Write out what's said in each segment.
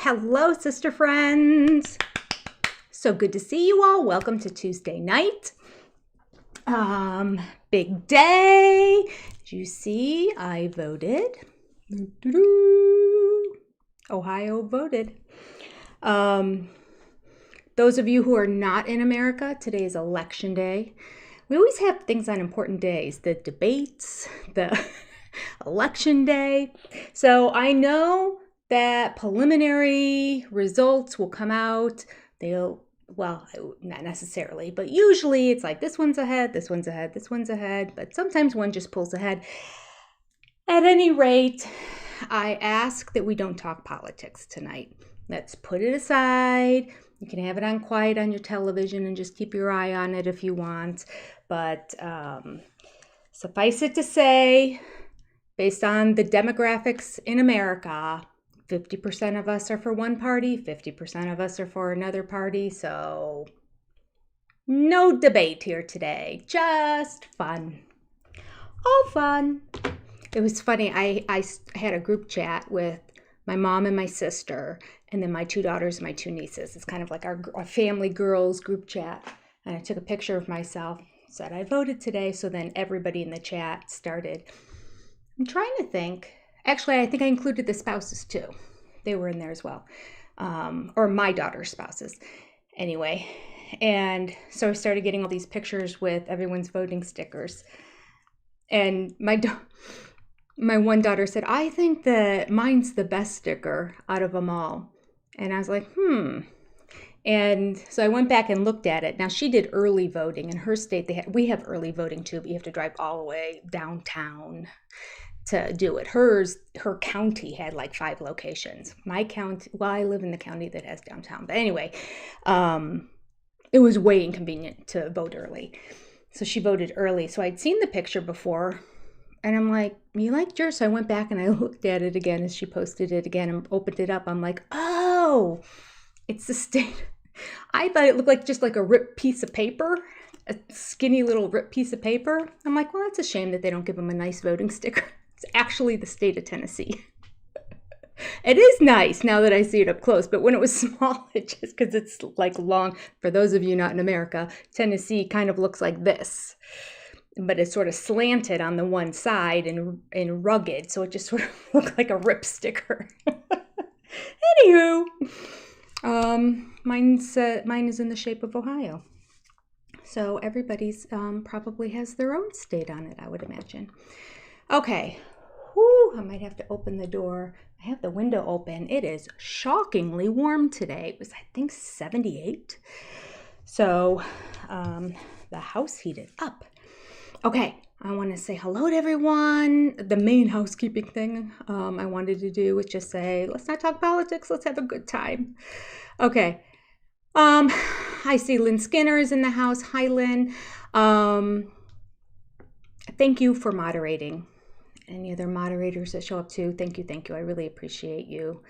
Hello, sister friends. So good to see you all. Welcome to Tuesday night. Big day. Did you see I voted? Ohio voted. Those of you who are not in America, today is election day. We always have things on important days, the debates, the election day. So I know that preliminary results will come out. Well, not necessarily, but usually it's like this one's ahead, this one's ahead, this one's ahead, but sometimes one just pulls ahead. At any rate, I ask that we don't talk politics tonight. Let's put it aside. You can have it on quiet on your television and just keep your eye on it if you want. But suffice it to say, based on the demographics in America, 50% of us are for one party, 50% of us are for another party. So no debate here today, just fun. All fun. It was funny. I had a group chat with my mom and my sister, and then my two daughters and my two nieces. It's kind of like our family girls group chat. And I took a picture of myself, said I voted today. So then everybody in the chat started. I'm trying to think. Actually, I think I included the spouses too. They were in there as well. Or my daughter's spouses. Anyway. And so I started getting all these pictures with everyone's voting stickers. And my one daughter said, I think that mine's the best sticker out of them all. And I was like, And so I went back and looked at it. Now, she did early voting. In her state, we have early voting too, but you have to drive all the way downtown to do it. Her county had like 5 locations. My county, well, I live in the county that has downtown. But anyway, it was way inconvenient to vote early. So she voted early. So I'd seen the picture before. And I'm like, you liked yours? So I went back and I looked at it again as she posted it again and opened it up. I'm like, oh, it's the state. I thought it looked like just like a ripped piece of paper, a skinny little ripped piece of paper. I'm like, well, that's a shame that they don't give them a nice voting sticker. It's actually the state of Tennessee. It is nice now that I see it up close, but when it was small, it just because it's like long. For those of you not in America, Tennessee kind of looks like this. But it's sort of slanted on the one side and rugged, so it just sort of looked like a rip sticker. Anywho, mine is in the shape of Ohio. So everybody's probably has their own state on it, I would imagine. Okay, I might have to open the door. I have the window open. It is shockingly warm today. It was, I think, 78. So the house heated up. Okay, I want to say hello to everyone. The main housekeeping thing I wanted to do was just say, let's not talk politics. Let's have a good time. Okay. I see Lynn Skinner is in the house. Hi, Lynn. Thank you for moderating. Any other moderators that show up too? Thank you. I really appreciate you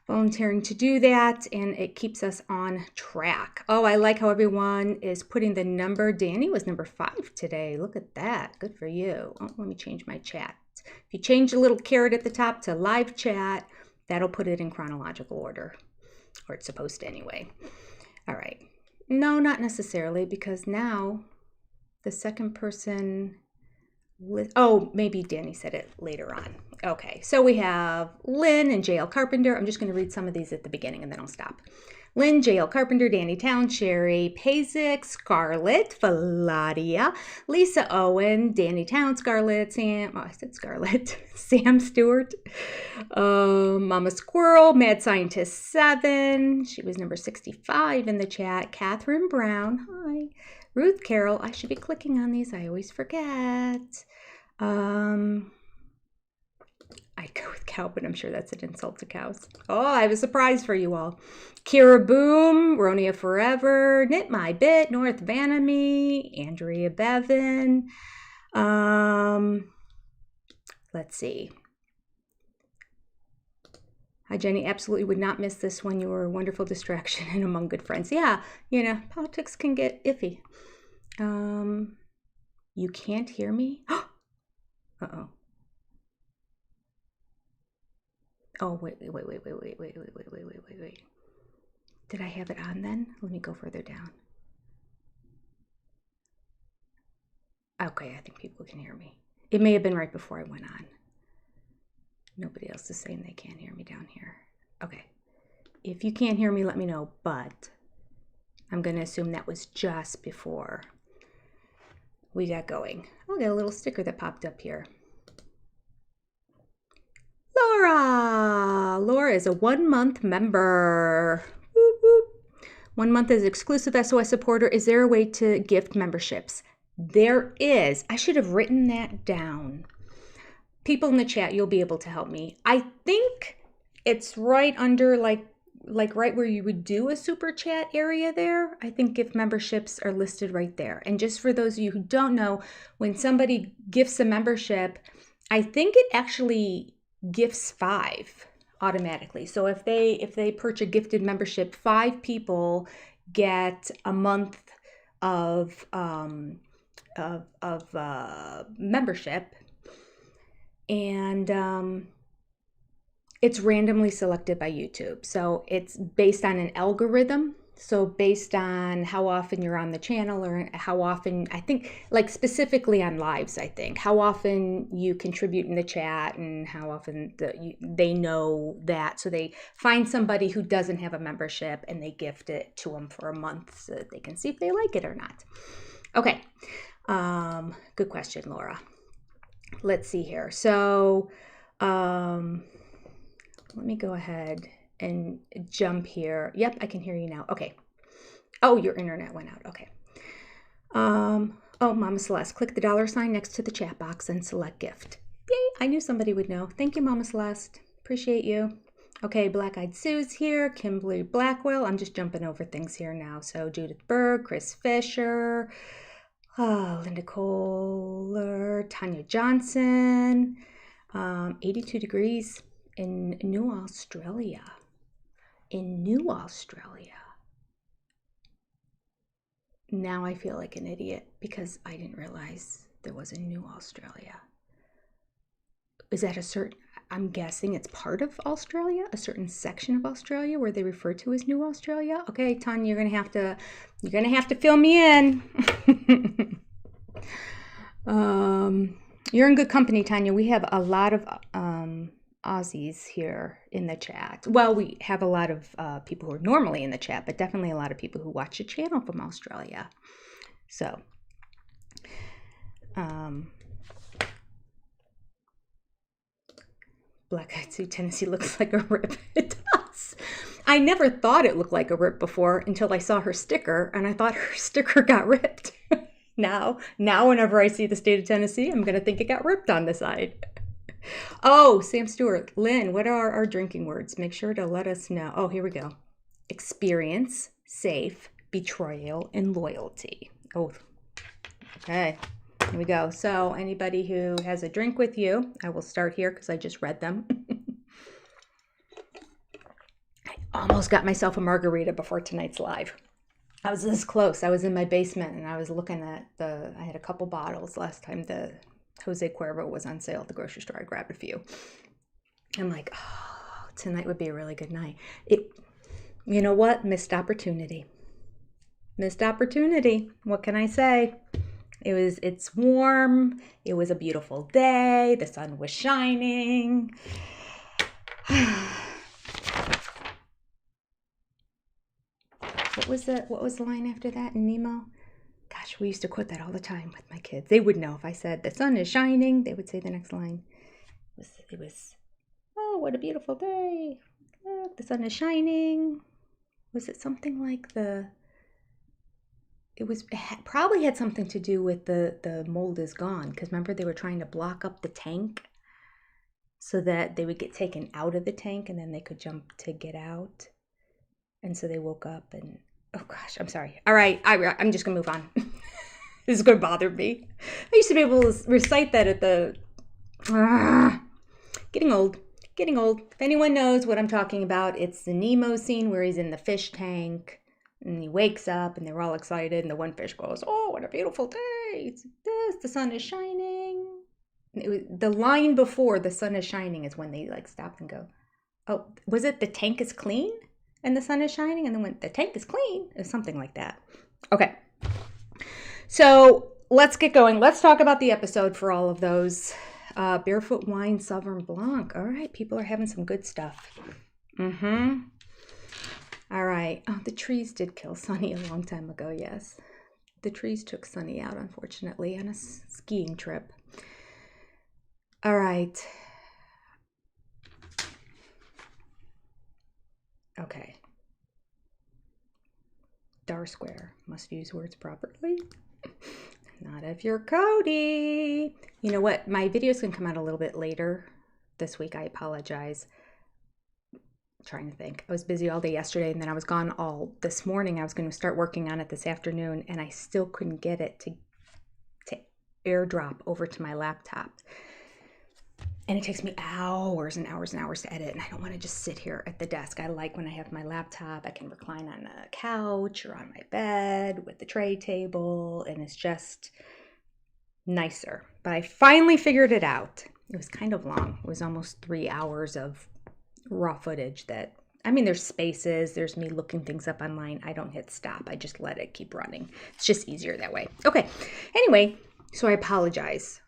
volunteering to do that, and it keeps us on track. Oh, I like how everyone is putting the number. Danny was number 5 today. Look at that. Good for you. Oh, let me change my chat. If you change the little caret at the top to live chat, that'll put it in chronological order, or it's supposed to anyway. All right. No, not necessarily, because now the second person... Oh, maybe Danny said it later on. Okay, so we have Lynn and J.L. Carpenter. I'm just going to read some of these at the beginning and then I'll stop. Lynn, J.L. Carpenter, Danny Town, Sherry, Pazik, Scarlett, Valadia, Lisa Owen, Danny Town, Scarlett, Sam Stewart, Mama Squirrel, Mad Scientist 7. She was number 65 in the chat. Catherine Brown, hi. Ruth Carroll, I should be clicking on these. I always forget. I go with cow, but I'm sure that's an insult to cows. Oh, I have a surprise for you all. Kira Boom, Ronia Forever, Knit My Bit, North Vanamy, Andrea Bevan. Let's see. Hi, Jenny. Absolutely would not miss this one. You were a wonderful distraction and among good friends. Yeah, politics can get iffy. You can't hear me? Uh-oh. Oh, wait. Did I have it on then? Let me go further down. Okay, I think people can hear me. It may have been right before I went on. Nobody else is saying they can't hear me down here. Okay. If you can't hear me, let me know, but I'm going to assume that was just before we got going. Oh, got a little sticker that popped up here. Laura is a 1-month member. Whoop, whoop. 1 month as exclusive SOS supporter. Is there a way to gift memberships? There is. I should have written that down. People in the chat, you'll be able to help me. I think it's right under like right where you would do a super chat area there. I think gift memberships are listed right there. And just for those of you who don't know, when somebody gifts a membership, I think it actually gifts 5 automatically. So if they purchase a gifted membership, 5 people get a month of membership, and it's randomly selected by YouTube. So it's based on an algorithm. So based on how often you're on the channel, or how often, I think, like specifically on lives, I think, how often you contribute in the chat and how often they know that. So they find somebody who doesn't have a membership and they gift it to them for a month so that they can see if they like it or not. Okay. Good question, Laura. Let's see here. So, let me go ahead and jump here. Yep, I can hear you now. Okay. Oh, your internet went out. Okay. Oh, Mama Celeste, click the $ next to the chat box and select gift. Yay, I knew somebody would know. Thank you, Mama Celeste. Appreciate you. Okay, Black Eyed Sue's here. Kimberly Blackwell. I'm just jumping over things here now. So Judith Berg, Chris Fisher, Linda Kohler, Tanya Johnson, 82 degrees in New Australia. Now I feel like an idiot because I didn't realize there was a New Australia. Is that I'm guessing it's part of Australia, a certain section of Australia where they refer to as New Australia? Okay, Tanya, you're gonna have to fill me in. You're in good company, Tanya. We have a lot of Aussies here in the chat. Well, we have a lot of people who are normally in the chat, but definitely a lot of people who watch the channel from Australia. So, Black Eyed Sue, Tennessee looks like a rip. It does. I never thought it looked like a rip before until I saw her sticker, and I thought her sticker got ripped. Now, whenever I see the state of Tennessee, I'm going to think it got ripped on the side. Oh, Sam Stewart. Lynn, what are our drinking words? Make sure to let us know. Oh, here we go. Experience, safe, betrayal, and loyalty. Oh, okay. Here we go. So anybody who has a drink with you, I will start here because I just read them. I almost got myself a margarita before tonight's live. I was this close. I was in my basement and I was looking at I had a couple bottles last time the Jose Cuervo was on sale at the grocery store. I grabbed a few. I'm like, oh, tonight would be a really good night. You know what? Missed opportunity. What can I say? It's warm. It was a beautiful day. The sun was shining. What was the line after that in Nemo? Gosh, we used to quote that all the time with my kids. They would know if I said the sun is shining, they would say the next line. It was oh, what a beautiful day. Look, the sun is shining. Was it something like probably had something to do with the mold is gone, because remember they were trying to block up the tank so that they would get taken out of the tank and then they could jump to get out. And so they woke up and, oh gosh, I'm sorry. All right, I'm just going to move on. This is going to bother me. I used to be able to recite that at the, getting old. If anyone knows what I'm talking about, it's the Nemo scene where he's in the fish tank and he wakes up and they're all excited and the one fish goes, oh, what a beautiful day. The sun is shining. The line before the sun is shining is when they like stop and go, Oh, was it the tank is clean and the sun is shining? And then when the tank is clean, or something like that. Okay. So let's get going. Let's talk about the episode for all of those. Barefoot Wine Sauvignon Blanc. All right, people are having some good stuff. All right. Oh, the trees did kill Sunny a long time ago, yes. The trees took Sunny out, unfortunately, on a skiing trip. All right. Okay. Dar Square. Must use words properly. Not if you're Cody. You know what? My videos can come out a little bit later this week. I apologize. I'm trying to think. I was busy all day yesterday, and then I was gone all this morning. I was going to start working on it this afternoon, and I still couldn't get it to airdrop over to my laptop. And it takes me hours and hours and hours to edit, and I don't want to just sit here at the desk. I like when I have my laptop, I can recline on a couch or on my bed with the tray table, and it's just nicer. But I finally figured it out. It was kind of long. It was almost 3 hours of raw footage that, I mean, there's spaces, there's me looking things up online. I don't hit stop. I just let it keep running. It's just easier that way. Okay. Anyway, so I apologize.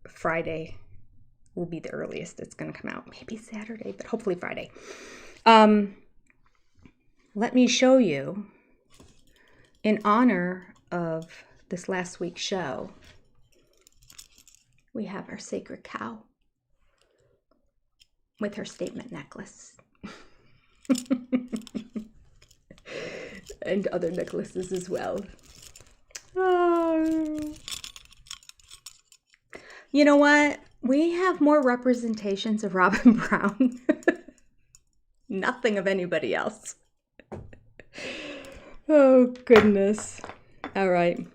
Friday will be the earliest it's going to come out. Maybe Saturday, but hopefully Friday. Let me show you, in honor of this last week's show, we have our sacred cow with her statement necklace. And other necklaces as well. Oh. You know what? We have more representations of Robin Brown. Nothing of anybody else. Oh, goodness. All right.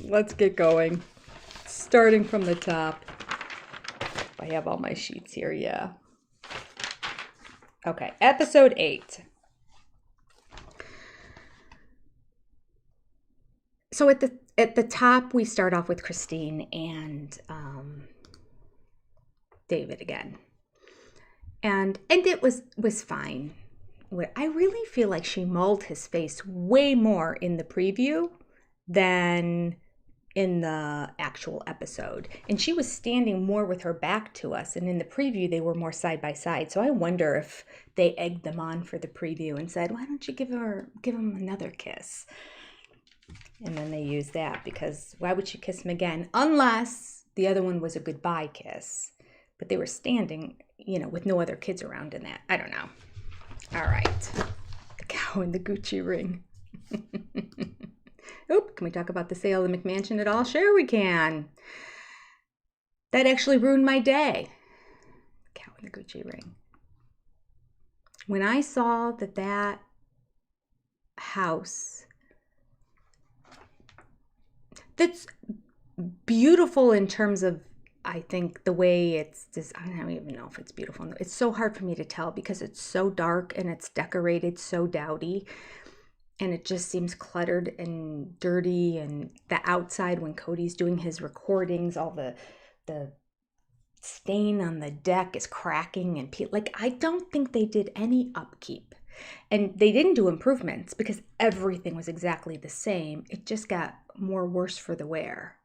Let's get going. Starting from the top. I have all my sheets here, yeah. Okay, episode 8. So at the top, we start off with Christine and David again, and it was fine. I really feel like she mauled his face way more in the preview than in the actual episode, and she was standing more with her back to us, and in the preview they were more side by side. So I wonder if they egged them on for the preview and said, why don't you give him another kiss? And then they use that, because why would she kiss him again? Unless the other one was a goodbye kiss. But they were standing, with no other kids around in that. I don't know. All right. The cow and the Gucci ring. Oop, can we talk about the sale of the McMansion at all? Sure we can. That actually ruined my day. The cow and the Gucci ring. When I saw that house, that's beautiful in terms of, I think, the way it's just, I don't even know if it's beautiful. It's so hard for me to tell because it's so dark and it's decorated so dowdy, and it just seems cluttered and dirty. And the outside, when Cody's doing his recordings, all the stain on the deck is cracking and I don't think they did any upkeep. And they didn't do improvements because everything was exactly the same. It just got more worse for the wear.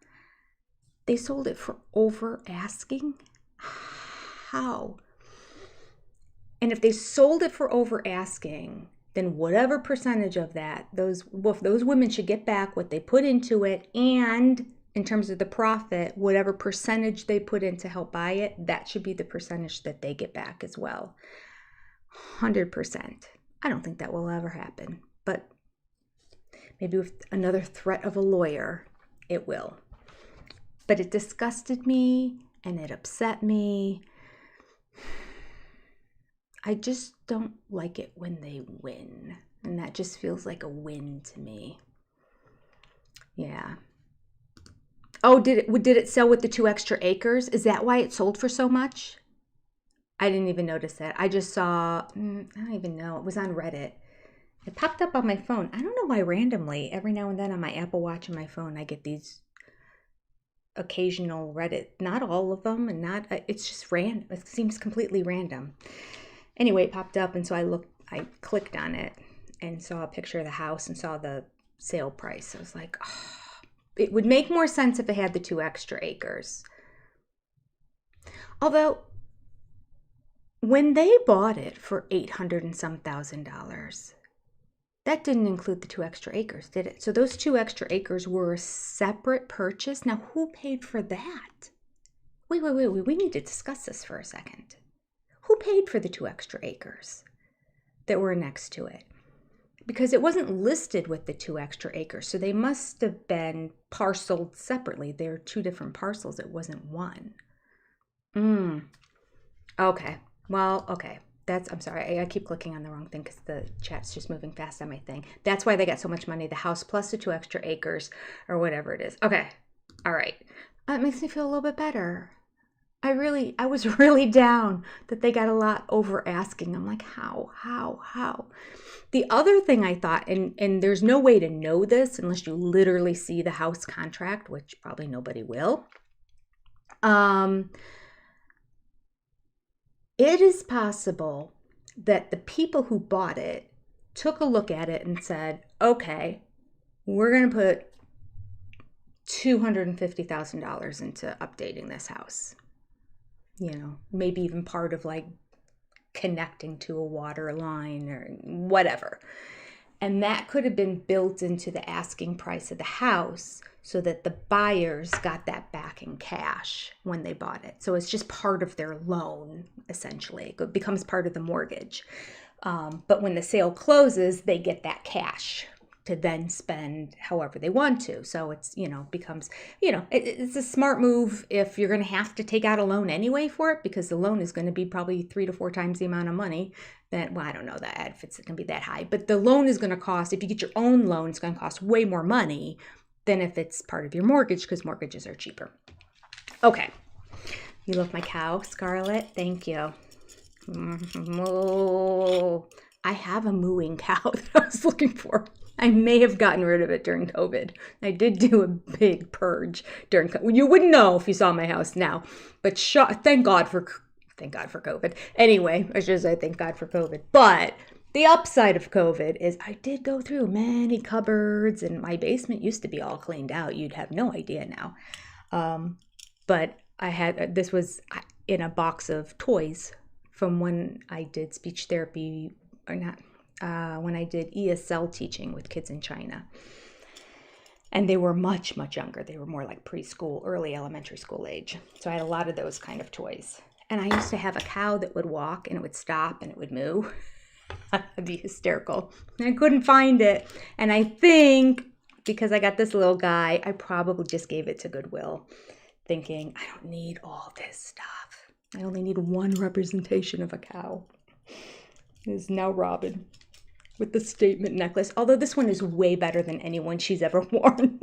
They sold it for over asking? How? And if they sold it for over asking, then whatever percentage of that, those women should get back what they put into it, and in terms of the profit, whatever percentage they put in to help buy it, that should be the percentage that they get back as well. 100%. I don't think that will ever happen, but maybe with another threat of a lawyer, it will. But it disgusted me and it upset me. I just don't like it when they win, and that just feels like a win to me. Yeah. Oh, did it sell with the 2 extra acres? Is that why it sold for so much? I didn't even notice that. I just saw, I don't even know. It was on Reddit. It popped up on my phone. I don't know why randomly, every now and then on my Apple Watch and my phone, I get these occasional Reddit, not all of them, and not, it's just random. It seems completely random. Anyway, it popped up, and so I clicked on it and saw a picture of the house and saw the sale price. I was like, oh, it would make more sense if it had the 2 extra acres. Although, when they bought it for $800 and some thousand, that didn't include the 2 extra acres, did it? So those 2 extra acres were a separate purchase. Now, who paid for that? Wait. We need to discuss this for a second. Who paid for the 2 extra acres that were next to it? Because it wasn't listed with the 2 extra acres. So they must have been parceled separately. They're 2 different parcels. It wasn't one. Okay. Well, okay. I'm sorry. I keep clicking on the wrong thing because the chat's just moving fast on my thing. That's why they got so much money. The house plus the 2 extra acres or whatever it is. Okay. All right. That makes me feel a little bit better. I was really down that they got a lot over asking. I'm like, how? The other thing I thought, and there's no way to know this unless you literally see the house contract, which probably nobody will. It is possible that the people who bought it took a look at it and said, okay, we're going to put $250,000 into updating this house. Maybe even part of like connecting to a water line or whatever. And that could have been built into the asking price of the house so that the buyers got that back in cash when they bought it. So it's just part of their loan, essentially. It becomes part of the mortgage. But when the sale closes, they get that cash to then spend however they want to. So it's, becomes, it's a smart move if you're going to have to take out a loan anyway for it, because the loan is going to be probably 3 to 4 times the amount of money that, well, I don't know that if it's going to be that high, but the loan is going to cost, if you get your own loan, it's going to cost way more money than if it's part of your mortgage, because mortgages are cheaper. Okay. You love my cow, Scarlett? Thank you. Moo. I have a mooing cow that I was looking for. I may have gotten rid of it during COVID. I did do a big purge during COVID. You wouldn't know if you saw my house now, but thank God for COVID. Anyway, I should say thank God for COVID. But the upside of COVID is I did go through many cupboards, and my basement used to be all cleaned out. You'd have no idea now. But this was in a box of toys from when I did speech therapy, or not, when I did ESL teaching with kids in China. And they were much, much younger. They were more like preschool, early elementary school age. So I had a lot of those kind of toys. And I used to have a cow that would walk and it would stop and it would moo. I'd be hysterical. And I couldn't find it. And I think because I got this little guy, I probably just gave it to Goodwill, thinking, I don't need all this stuff. I only need one representation of a cow. It is now Robin with the statement necklace. Although this one is way better than any one she's ever worn,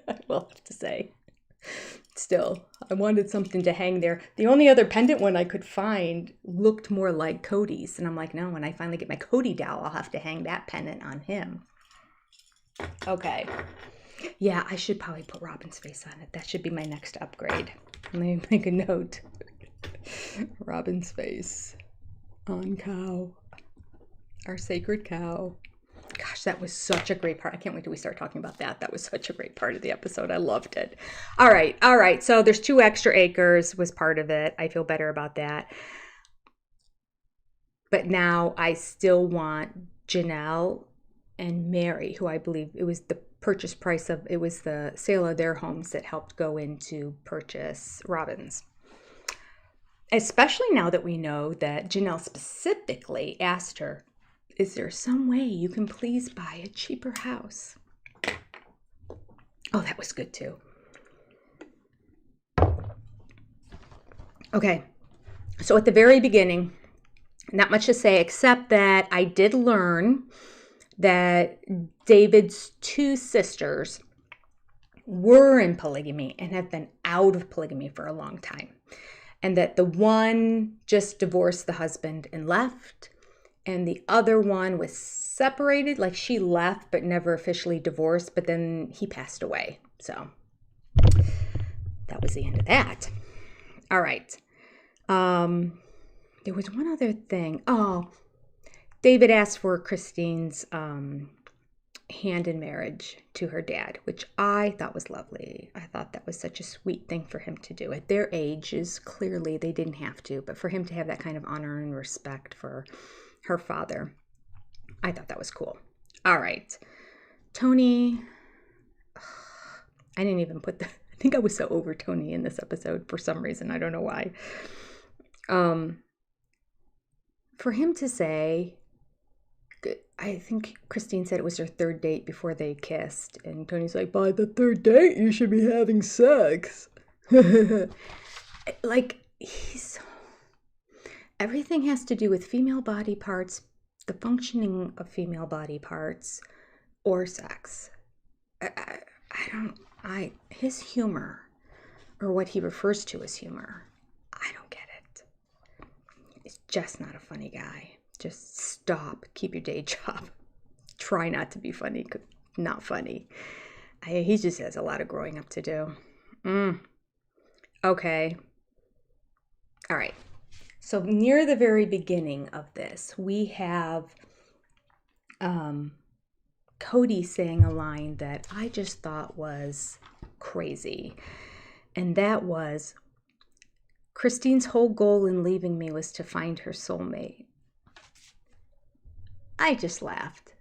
I will have to say. Still, I wanted something to hang there. The only other pendant one I could find looked more like Cody's. And I'm like, no, when I finally get my Cody doll, I'll have to hang that pendant on him. Okay. Yeah, I should probably put Robin's face on it. That should be my next upgrade. Let me make a note. Robin's face on cow. Our sacred cow. Gosh, that was such a great part. I can't wait till we start talking about that. That was such a great part of the episode. I loved it. All right. So there's 2 extra acres was part of it. I feel better about that. But now I still want Janelle and Mary, who I believe it was the purchase price of, it was the sale of their homes that helped go into purchase Robin's. Especially now that we know that Janelle specifically asked her, is there some way you can please buy a cheaper house? Oh, that was good too. Okay, so at the very beginning, not much to say except that I did learn that David's 2 sisters were in polygamy and have been out of polygamy for a long time. And that the one just divorced the husband and left, and the other one was separated, like she left but never officially divorced, but then he passed away. So that was the end of that. All right. There was one other thing. Oh, David asked for Christine's hand in marriage to her dad, which I thought was lovely. I thought that was such a sweet thing for him to do. At their ages, clearly they didn't have to, but for him to have that kind of honor and respect for her father, I thought that was cool. All right. Tony, I didn't even put I think I was so over Tony in this episode for some reason. I don't know why. For him to say, I think Christine said it was their third date before they kissed. And Tony's like, by the third date, you should be having sex. Like, everything has to do with female body parts, the functioning of female body parts, or sex. His humor, or what he refers to as humor, I don't get it. He's just not a funny guy. Just stop. Keep your day job. Try not to be funny. Not funny. He just has a lot of growing up to do. Okay. All right. So near the very beginning of this, we have Cody saying a line that I just thought was crazy. And that was, Christine's whole goal in leaving me was to find her soulmate. I just laughed.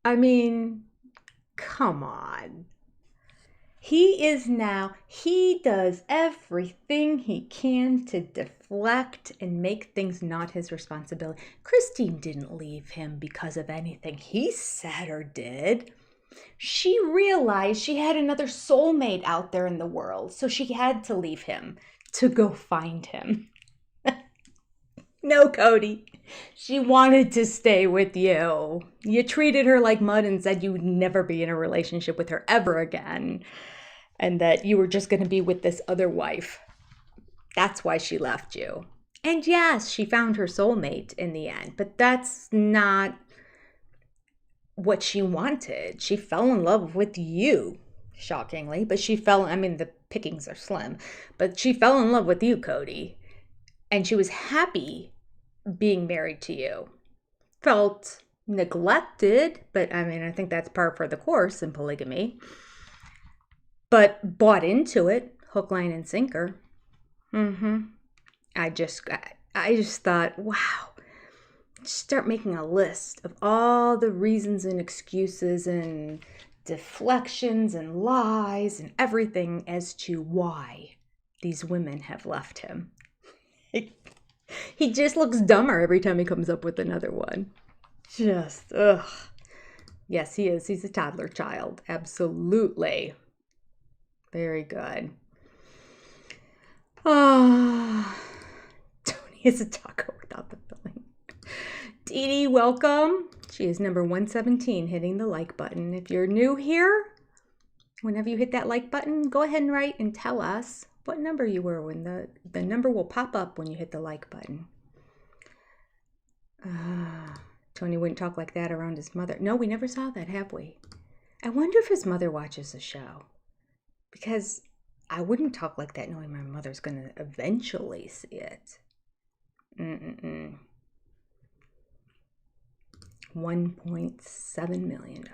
I mean, come on. He does everything he can to deflect and make things not his responsibility. Christine didn't leave him because of anything he said or did. She realized she had another soulmate out there in the world, so she had to leave him to go find him. No, Cody. She wanted to stay with you. You treated her like mud and said you would never be in a relationship with her ever again, and that you were just going to be with this other wife. That's why she left you. And yes, she found her soulmate in the end, but that's not what she wanted. She fell in love with you, shockingly, but the pickings are slim, but she fell in love with you, Cody. And she was happy being married to you. Felt neglected, but I think that's par for the course in polygamy. But bought into it, hook, line, and sinker. I just thought, wow. Start making a list of all the reasons and excuses and deflections and lies and everything as to why these women have left him. He just looks dumber every time he comes up with another one. Just, ugh. Yes, he is. He's a toddler child. Absolutely. Very good. Tony is a taco without the filling. Dee Dee, welcome. She is number 117, hitting the like button. If you're new here, whenever you hit that like button, go ahead and write and tell us what number you were when the number will pop up when you hit the like button. Tony wouldn't talk like that around his mother. No, we never saw that, have we? I wonder if his mother watches the show. Because I wouldn't talk like that knowing my mother's going to eventually see it. $1.7 million,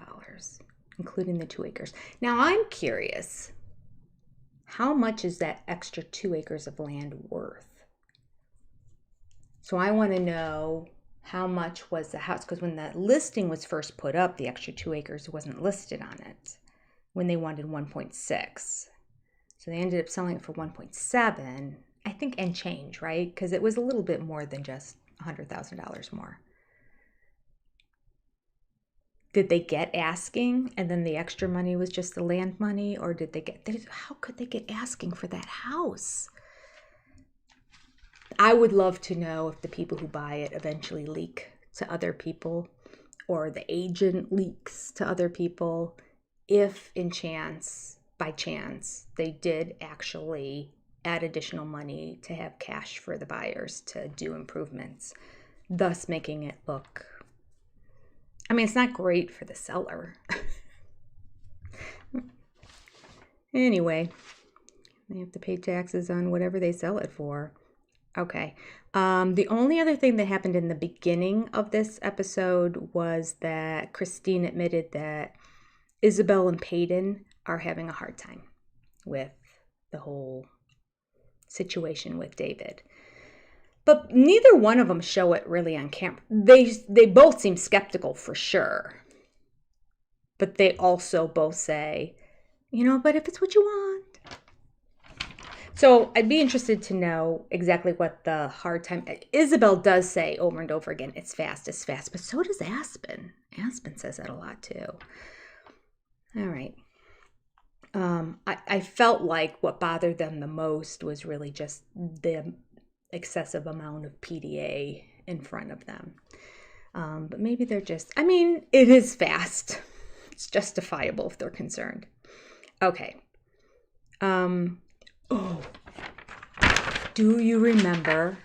including the 2 acres. Now, I'm curious. How much is that extra 2 acres of land worth? So I want to know how much was the house, because when the listing was first put up, the extra 2 acres wasn't listed on it when they wanted 1.6. So they ended up selling it for 1.7, I think, and change, right? Because it was a little bit more than just $100,000 more. Did they get asking and then the extra money was just the land money? Or how could they get asking for that house? I would love to know if the people who buy it eventually leak to other people, or the agent leaks to other people, if by chance, they did actually add additional money to have cash for the buyers to do improvements, thus making it look, it's not great for the seller. Anyway, They have to pay taxes on whatever they sell it for. Okay. The only other thing that happened in the beginning of this episode was that Christine admitted that Isabel and Peyton are having a hard time with the whole situation with David. But neither one of them show it really on camera. They both seem skeptical for sure. But they also both say, but if it's what you want. So I'd be interested to know exactly what the hard time... Isabel does say over and over again, it's fast. But so does Aspen. Aspen says that a lot too. All right. I felt like what bothered them the most was really just the excessive amount of PDA in front of them. But maybe they're just... it is fast. It's justifiable if they're concerned. Okay. Do you remember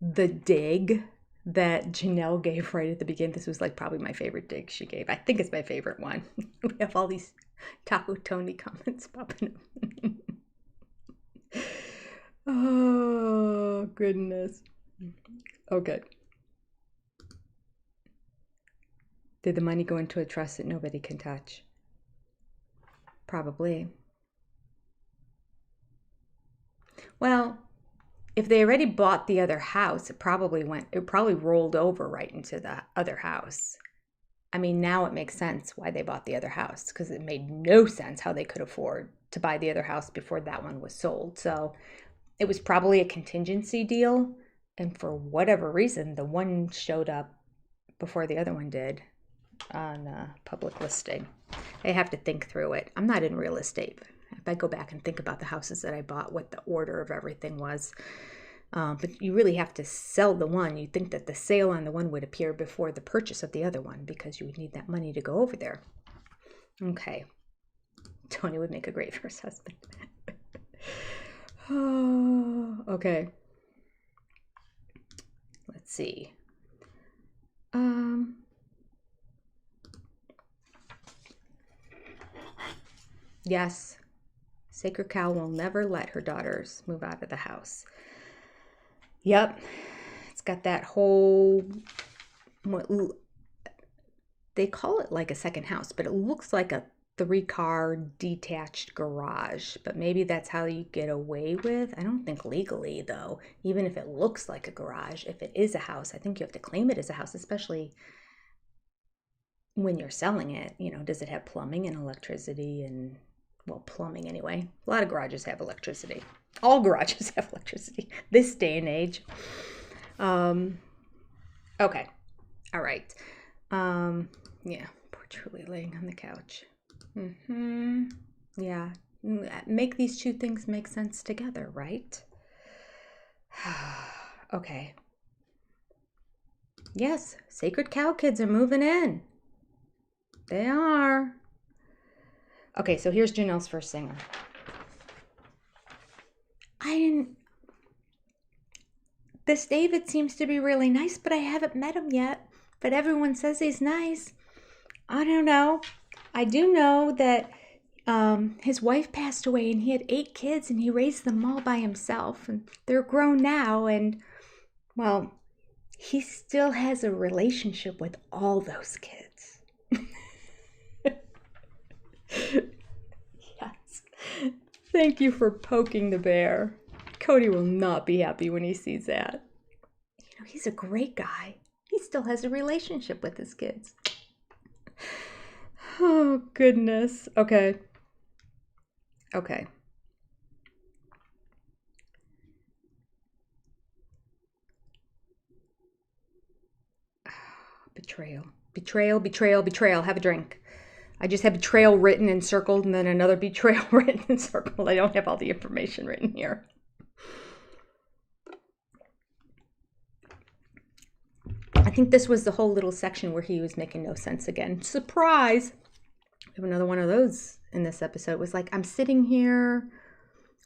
the dig that Janelle gave right at the beginning? This was like probably my favorite dig she gave. I think it's my favorite one. We have all these Taco Tony comments popping up. Oh, goodness. Okay. Did the money go into a trust that nobody can touch? Probably. Well, if they already bought the other house, it probably rolled over right into the other house. Now it makes sense why they bought the other house, because it made no sense how they could afford to buy the other house before that one was sold. So it was probably a contingency deal. And for whatever reason, the one showed up before the other one did on a public listing. I have to think through it. I'm not in real estate. If I go back and think about the houses that I bought, what the order of everything was. But you really have to sell the one. You'd think that the sale on the one would appear before the purchase of the other one, because you would need that money to go over there. Okay. Tony would make a great first husband. Oh, okay. Let's see. Yes. Sacred Cow will never let her daughters move out of the house. Yep. It's got that whole... They call it like a second house, but it looks like a 3-car detached garage. But maybe that's how you get away with... I don't think legally, though. Even if it looks like a garage, if it is a house, I think you have to claim it as a house, especially when you're selling it. Does it have plumbing and electricity and... Well, plumbing anyway. A lot of garages have electricity. All garages have electricity this day and age. Okay. All right. Yeah. Poor Truly laying on the couch. Yeah. Make these two things make sense together, right? Okay. Yes. Sacred Cow kids are moving in. They are. Okay, so here's Janelle's first singer. This David seems to be really nice, but I haven't met him yet. But everyone says he's nice. I don't know. I do know that his wife passed away and he had 8 kids and he raised them all by himself. And they're grown now and, well, he still has a relationship with all those kids. Yes. Thank you for poking the bear. Cody will not be happy when he sees that. He's a great guy. He still has a relationship with his kids. Oh, goodness. Okay. Betrayal. Have a drink. I just have betrayal written and circled and then another betrayal written and circled. I don't have all the information written here. I think this was the whole little section where he was making no sense again. Surprise! We have another one of those in this episode. It was like, I'm sitting here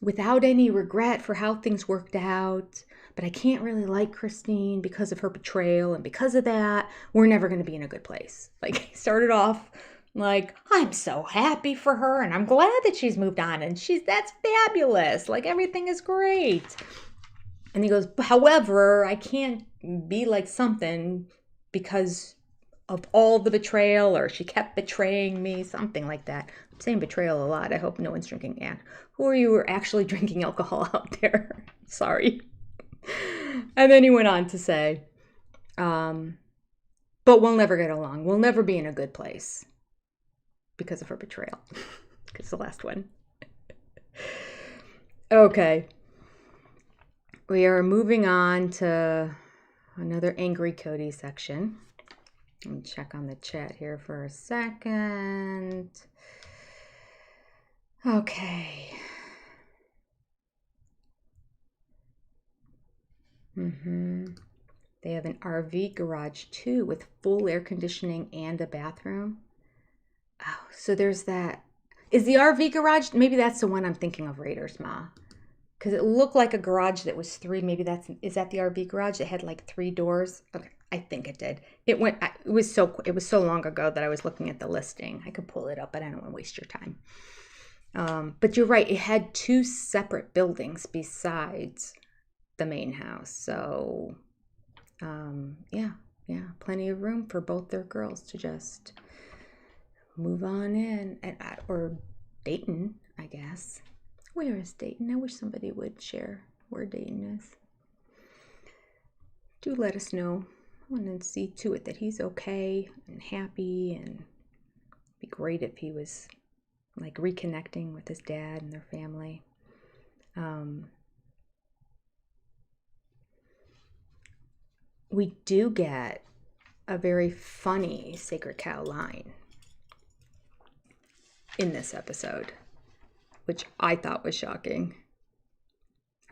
without any regret for how things worked out, but I can't really like Christine because of her betrayal, and because of that, we're never going to be in a good place. Like, he started off Like, I'm so happy for her and I'm glad that she's moved on and that's fabulous. Like, everything is great. And he goes, however, I can't be like something because of all the betrayal, or she kept betraying me, something like that. I'm saying betrayal a lot. I hope no one's drinking. Who are you actually drinking alcohol out there? Sorry. And then he went on to say, but we'll never get along. We'll never be in a good place because of her betrayal. It's the last one. Okay. We are moving on to another angry Cody section. Let me check on the chat here for a second. Okay. They have an RV garage too with full air conditioning and a bathroom. Oh, so there's that. Is the RV garage, maybe that's the one I'm thinking of, Raiders Ma. Because it looked like a garage that was three. Maybe is that the RV garage that had like 3 doors? Okay, I think it did. It was so long ago that I was looking at the listing. I could pull it up, but I don't want to waste your time. But you're right. It had 2 separate buildings besides the main house. So, yeah, plenty of room for both their girls to just move on in, or Dayton, I guess. Where is Dayton? I wish somebody would share where Dayton is. Do let us know. I want to see to it that he's okay and happy, and it'd be great if he was like reconnecting with his dad and their family. We do get a very funny Sacred Cow line in this episode, which I thought was shocking.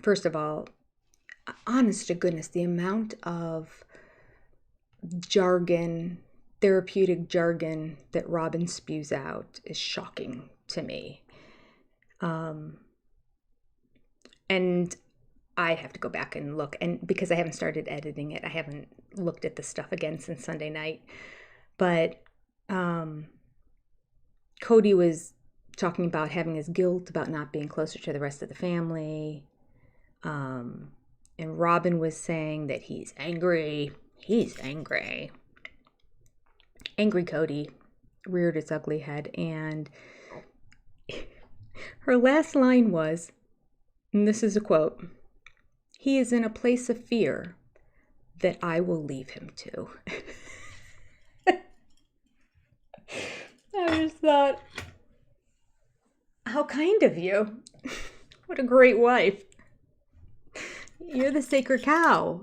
First of all, honest to goodness, the amount of jargon, therapeutic jargon that Robin spews out is shocking to me. And I have to go back and look, and because I haven't started editing it, I haven't looked at the stuff again since Sunday night. But Cody was talking about having his guilt about not being closer to the rest of the family. And Robin was saying that he's angry. Angry Cody reared its ugly head, and her last line was, and this is a quote, "He is in a place of fear that I will leave him to." I just thought, how kind of you. What a great wife. You're the sacred cow.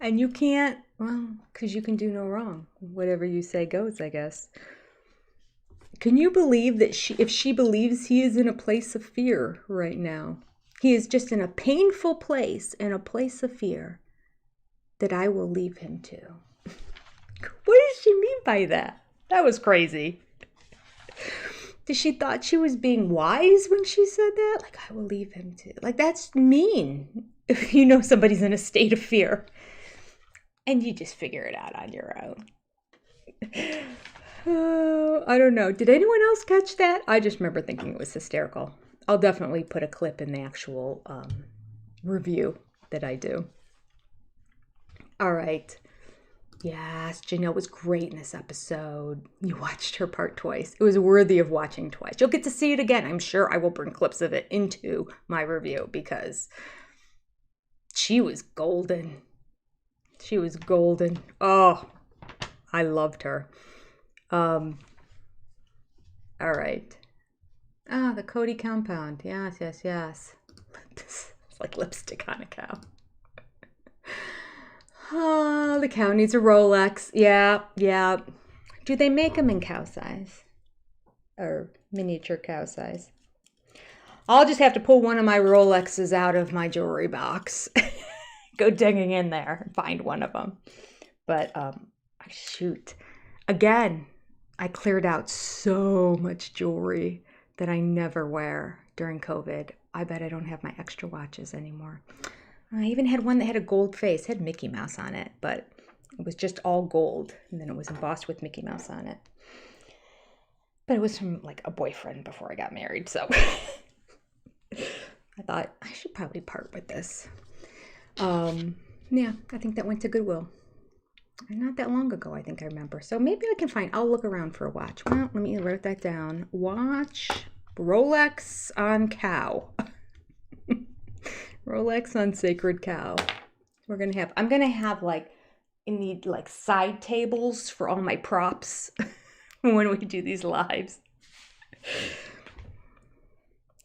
And you can't, well, because you can do no wrong. Whatever you say goes, I guess. Can you believe that if she believes he is in a place of fear right now, he is just in a painful place, in a place of fear, that I will leave him to? What does she mean by that? That was crazy. Did she thought she was being wise when she said that? Like, I will leave him to. Like, that's mean if you know somebody's in a state of fear. And you just figure it out on your own. I don't know. Did anyone else catch that? I just remember thinking it was hysterical. I'll definitely put a clip in the actual review that I do. All right. Yes, Janelle was great in this episode. You watched her part twice. It was worthy of watching twice. You'll get to see it again. I'm sure I will bring clips of it into my review because she was golden. She was golden. Oh, I loved her. All right. Ah, the Cody compound. Yes. It's like lipstick on a cow. Oh, the cow needs a Rolex. Yeah. Do they make them in cow size? Or miniature cow size? I'll just have to pull one of my Rolexes out of my jewelry box. Go digging in there and find one of them. But, shoot. Again, I cleared out so much jewelry that I never wear during COVID. I bet I don't have my extra watches anymore. I even had one that had a gold face. It had Mickey Mouse on it, but it was just all gold. And then it was embossed with Mickey Mouse on it. But it was from like a boyfriend before I got married, so I thought I should probably part with this. Yeah, I think that went to Goodwill. Not that long ago, I think I remember. So maybe I can find, I'll look around for a watch. Well, let me write that down. Watch, Rolex on cow. Rolex on sacred cow. I'm gonna have like, I need like side tables for all my props when we do these lives.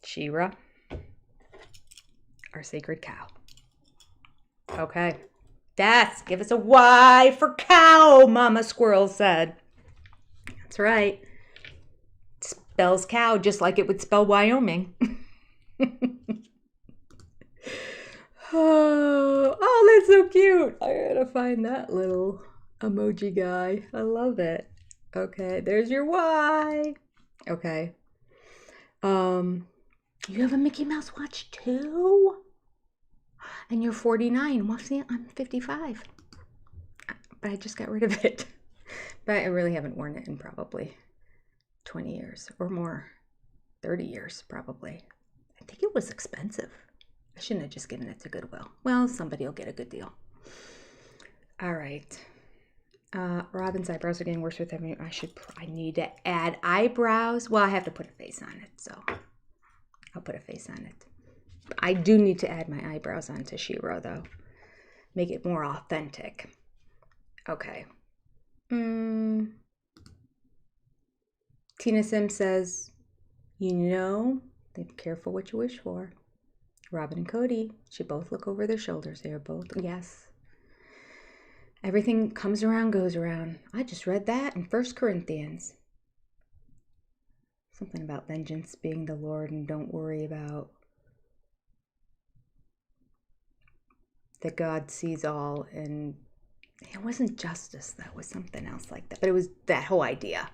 Shira, our sacred cow. Okay. Yes, give us a Y for cow, Mama Squirrel said. That's right. It spells cow just like it would spell Wyoming. Oh, that's so cute. I gotta find that little emoji guy. I love it. Okay, there's your Y. Okay. You have a Mickey Mouse watch too? And you're 49. Well, see, I'm 55. But I just got rid of it. But I really haven't worn it in probably 20 years or more. 30 years, probably. I think it was expensive. I shouldn't have just given it to Goodwill. Well, somebody will get a good deal. All right. Robin's eyebrows are getting worse with every. I need to add eyebrows. Well, I have to put a face on it, so I'll put a face on it. I do need to add my eyebrows onto Shiro, though. Make it more authentic. Okay. Tina Sim says, be careful what you wish for. Robin and Cody should both look over their shoulders. They are both, yes. Everything comes around, goes around. I just read that in 1 Corinthians. Something about vengeance being the Lord and don't worry about that God sees all. And it wasn't justice. That was something else like that. But it was that whole idea.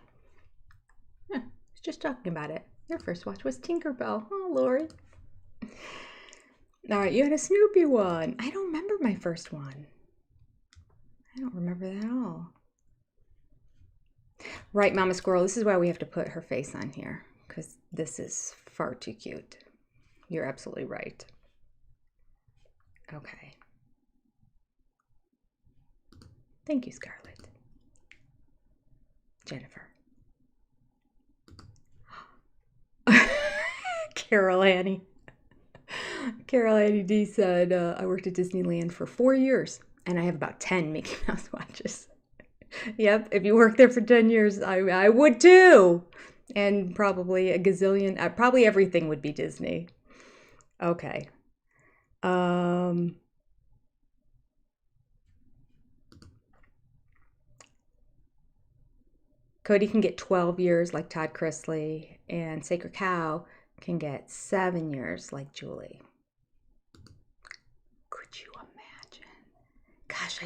I was just talking about it. Your first watch was Tinkerbell. Oh, Lori. All right, you had a Snoopy one. I don't remember my first one. I don't remember that at all. Right, Mama Squirrel, this is why we have to put her face on here, because this is far too cute. You're absolutely right. Okay. Thank you, Scarlett. Jennifer. Carol Annie D said, I worked at Disneyland for 4 years, and I have about 10 Mickey Mouse watches. Yep, if you work there for 10 years, I would too. And probably a gazillion, probably everything would be Disney. Okay. Cody can get 12 years like Todd Chrisley, and Sacred Cow can get 7 years like Julie. Could you imagine? Gosh,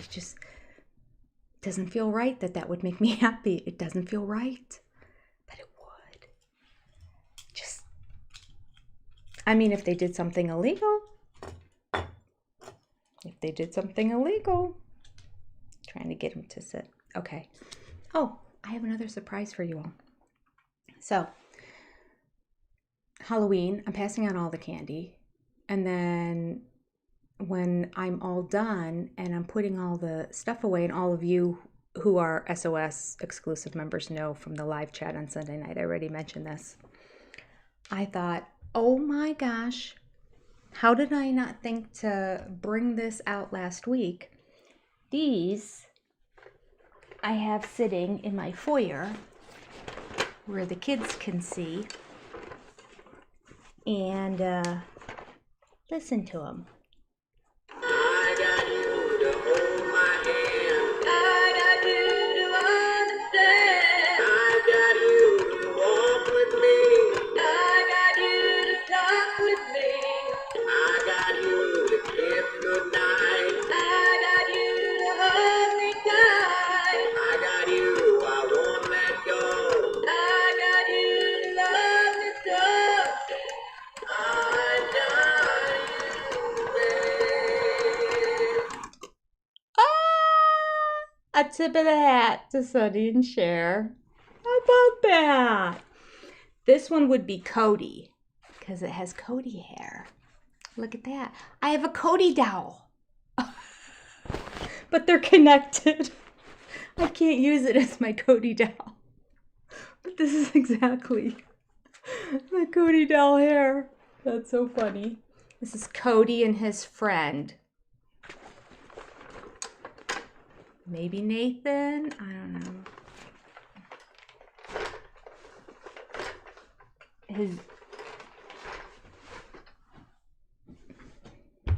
doesn't feel right that would make me happy. It doesn't feel right, but it would. If they did something illegal. Trying to get him to sit. Okay. Oh, I have another surprise for you all. So, Halloween, I'm passing out all the candy. And then when I'm all done and I'm putting all the stuff away, and all of you who are SOS exclusive members know from the live chat on Sunday night, I already mentioned this. I thought, oh my gosh, how did I not think to bring this out last week? These I have sitting in my foyer where the kids can see, and listen to them. I got you to hold my hand. I got you to understand. I got you to walk with me. I got you to talk with me. I got you to kiss goodnight. I got you to hug me tight. I got you, I won't let go. I got you to love me so. I got you, babe. A tip of the hat to Sunny and Cher. How about that? This one would be Cody because it has Cody hair. Look at that. I have a Cody doll. But they're connected. I can't use it as my Cody doll. But this is exactly the Cody doll hair. That's so funny. This is Cody and his friend. Maybe Nathan? I don't know.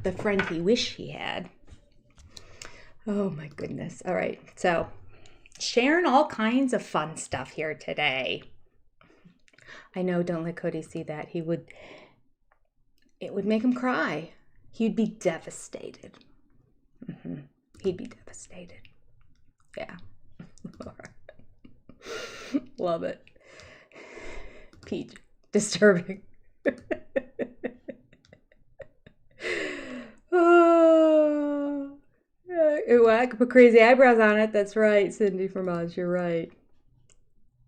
The friend he wished he had. Oh my goodness. All right. So sharing all kinds of fun stuff here today. I know, don't let Cody see that. It would make him cry. He'd be devastated. He'd be devastated. Yeah. Love it. Peach. Disturbing. Oh. I could put crazy eyebrows on it. That's right, Cindy from Oz. You're right.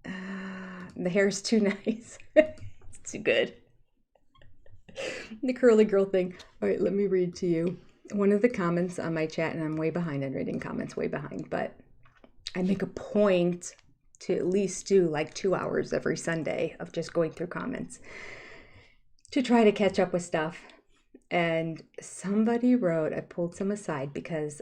The hair's too nice. It's too good. The curly girl thing. All right, let me read to you one of the comments on my chat, and I'm way behind in reading comments, way behind, but I make a point to at least do like 2 hours every Sunday of just going through comments to try to catch up with stuff. And somebody wrote, I pulled some aside because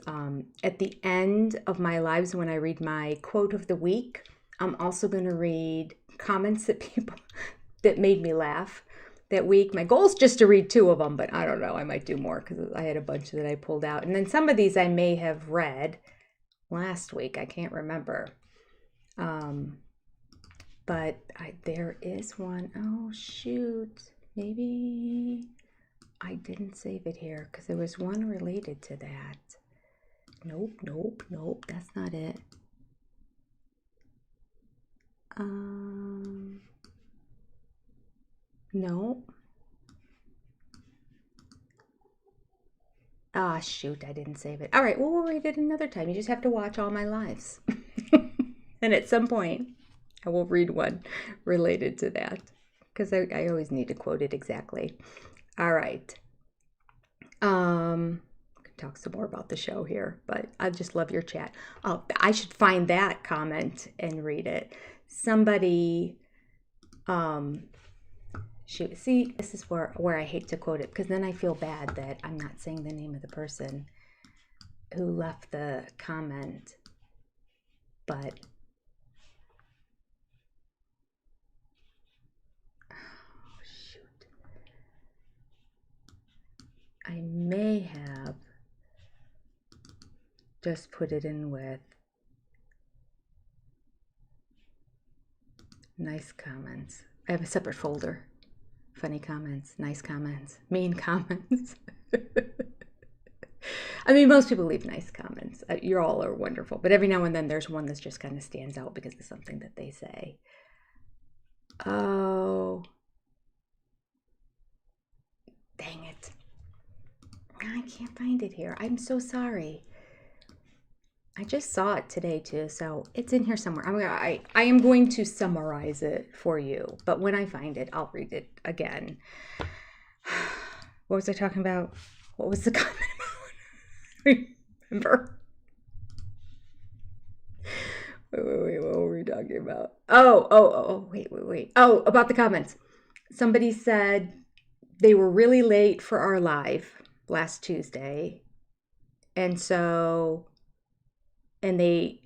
at the end of my lives, when I read my quote of the week, I'm also going to read comments that made me laugh that week. My goal is just to read 2 of them, but I don't know. I might do more because I had a bunch that I pulled out. And then some of these I may have read last week. I can't remember. But there is one. Oh, shoot. Maybe I didn't save it here because there was one related to that. Nope. That's not it. Nope. Ah, shoot, I didn't save it. All right, well, we'll read it another time. You just have to watch all my lives. And at some point, I will read one related to that because I always need to quote it exactly. All right. I could talk some more about the show here, but I just love your chat. Oh, I should find that comment and read it. Somebody, shoot, see, this is where I hate to quote it because then I feel bad that I'm not saying the name of the person who left the comment, but I may have just put it in with nice comments. I have a separate folder. Funny comments, nice comments, mean comments. I mean, most people leave nice comments. You all are wonderful. But every now and then there's one that just kind of stands out because of something that they say. Oh. Dang it. I can't find it here. I'm so sorry. I just saw it today too, so it's in here somewhere. I am going to summarize it for you, but when I find it, I'll read it again. What was I talking about? What was the comment about? Remember? Wait, what were we talking about? Wait. Oh, about the comments. Somebody said they were really late for our live last Tuesday, and they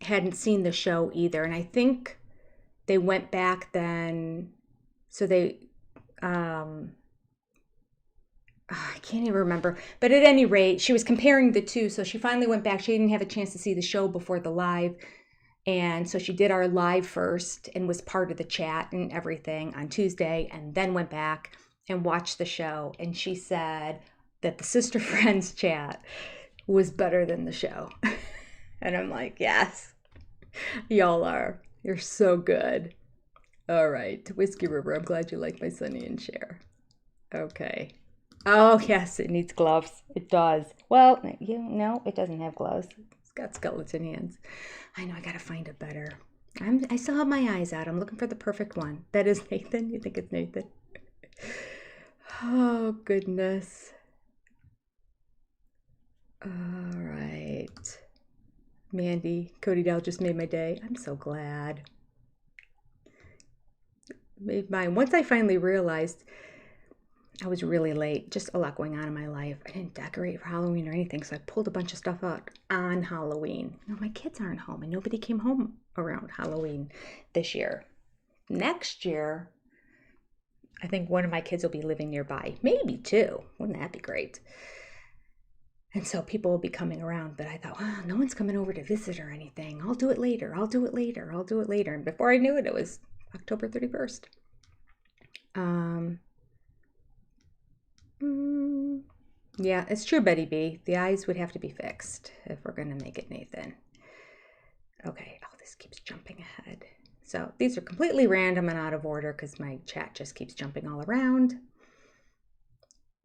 hadn't seen the show either. And I think they went back then. So they, I can't even remember. But at any rate, she was comparing the two. So she finally went back. She didn't have a chance to see the show before the live. And so she did our live first and was part of the chat and everything on Tuesday, and then went back and watched the show. And she said that the Sister Friends chat was better than the show. And I'm like, yes, y'all are. You're so good. All right, Whiskey River, I'm glad you like my Sonny and Cher. Okay. Oh, yes, it needs gloves. It does. Well, no, it doesn't have gloves. It's got skeleton hands. I know, I gotta find it better. I still have my eyes out. I'm looking for the perfect one. That is Nathan. You think it's Nathan? Oh, goodness. All right. Mandy, Cody Dell just made my day. I'm so glad. Made mine. Once I finally realized I was really late, just a lot going on in my life. I didn't decorate for Halloween or anything, so I pulled a bunch of stuff out on Halloween. You know, my kids aren't home and nobody came home around Halloween this year. Next year, I think one of my kids will be living nearby. Maybe two. Wouldn't that be great? And so people will be coming around, but I thought, well, no one's coming over to visit or anything. I'll do it later. I'll do it later. I'll do it later. And before I knew it, it was October 31st. Yeah, it's true, Betty B. The eyes would have to be fixed if we're going to make it Nathan. Okay. Oh, this keeps jumping ahead. So these are completely random and out of order because my chat just keeps jumping all around.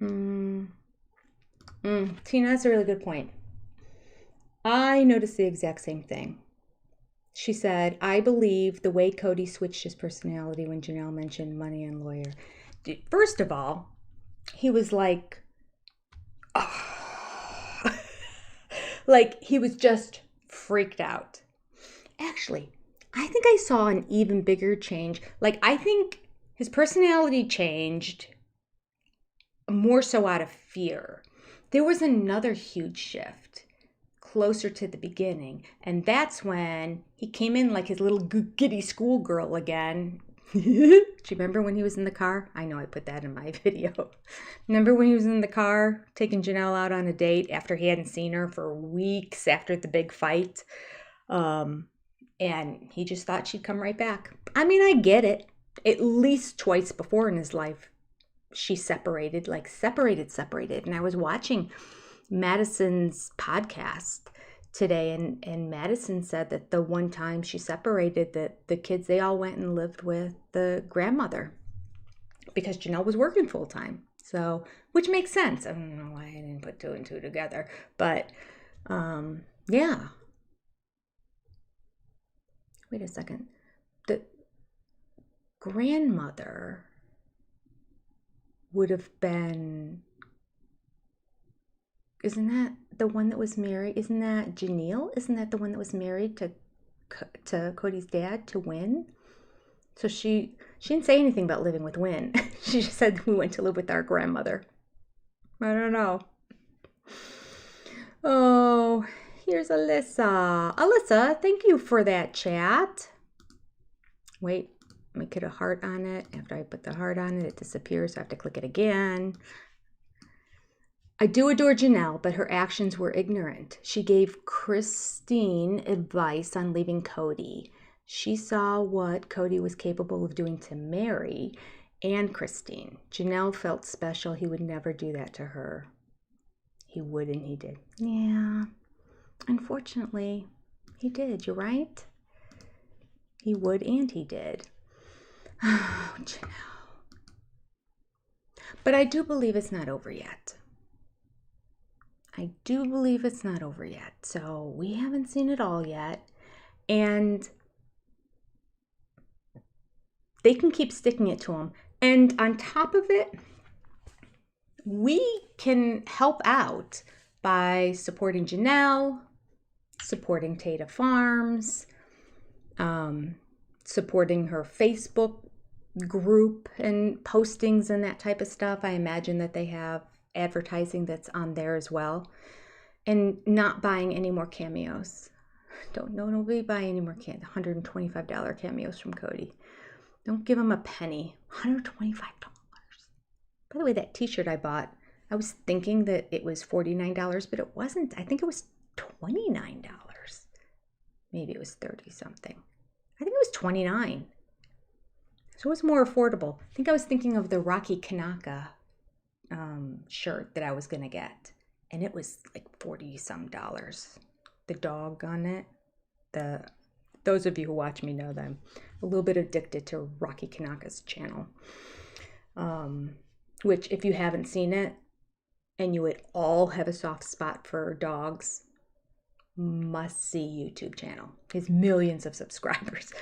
Tina, that's a really good point. I noticed the exact same thing. She said, I believe the way Cody switched his personality when Janelle mentioned money and lawyer. First of all, he was like, oh. Like he was just freaked out. Actually, I think I saw an even bigger change. Like I think his personality changed more so out of fear. There was another huge shift closer to the beginning, and that's when he came in like his little giddy schoolgirl again. Do you remember when he was in the car? I know I put that in my video. Remember when he was in the car taking Janelle out on a date after he hadn't seen her for weeks after the big fight? And he just thought she'd come right back. I mean, I get it. At least twice before in his life, she separated. And I was watching Madison's podcast today, and Madison said that the one time she separated, that the kids, they all went and lived with the grandmother because Janelle was working full time. So, which makes sense. I don't know why I didn't put two and two together, but yeah. Wait a second. The grandmother would have been, isn't that the one that was married? Isn't that Janelle? Isn't that the one that was married to Cody's dad, to Win? So she didn't say anything about living with Win. She just said we went to live with our grandmother. I don't know. Oh, here's Alyssa. Alyssa, thank you for that chat. Wait, let me get a heart on it. After I put the heart on it, it disappears. So I have to click it again. I do adore Janelle, but her actions were ignorant. She gave Christine advice on leaving Cody. She saw what Cody was capable of doing to Mary and Christine. Janelle felt special. He would never do that to her. He would, and he did. Yeah, unfortunately, he did. You're right. He would, and he did. Oh, Janelle. But I do believe it's not over yet. So we haven't seen it all yet. And they can keep sticking it to him. And on top of it, we can help out by supporting Janelle, supporting Tata Farms, supporting her Facebook group and postings and that type of stuff. I imagine that they have advertising that's on there as well. And not buying any more cameos. Nobody buy any more $125 cameos from Cody. Don't give him a penny. $125. By the way, that t-shirt I bought, I was thinking that it was $49, but it wasn't. I think it was $29. Maybe it was 30 something. I think it was $29. So it was more affordable. I think I was thinking of the Rocky Kanaka shirt that I was going to get. And it was like 40 some dollars. The dog on it. Those of you who watch me know that I'm a little bit addicted to Rocky Kanaka's channel. Which, if you haven't seen it, and you would all have a soft spot for dogs, must-see YouTube channel. He has millions of subscribers.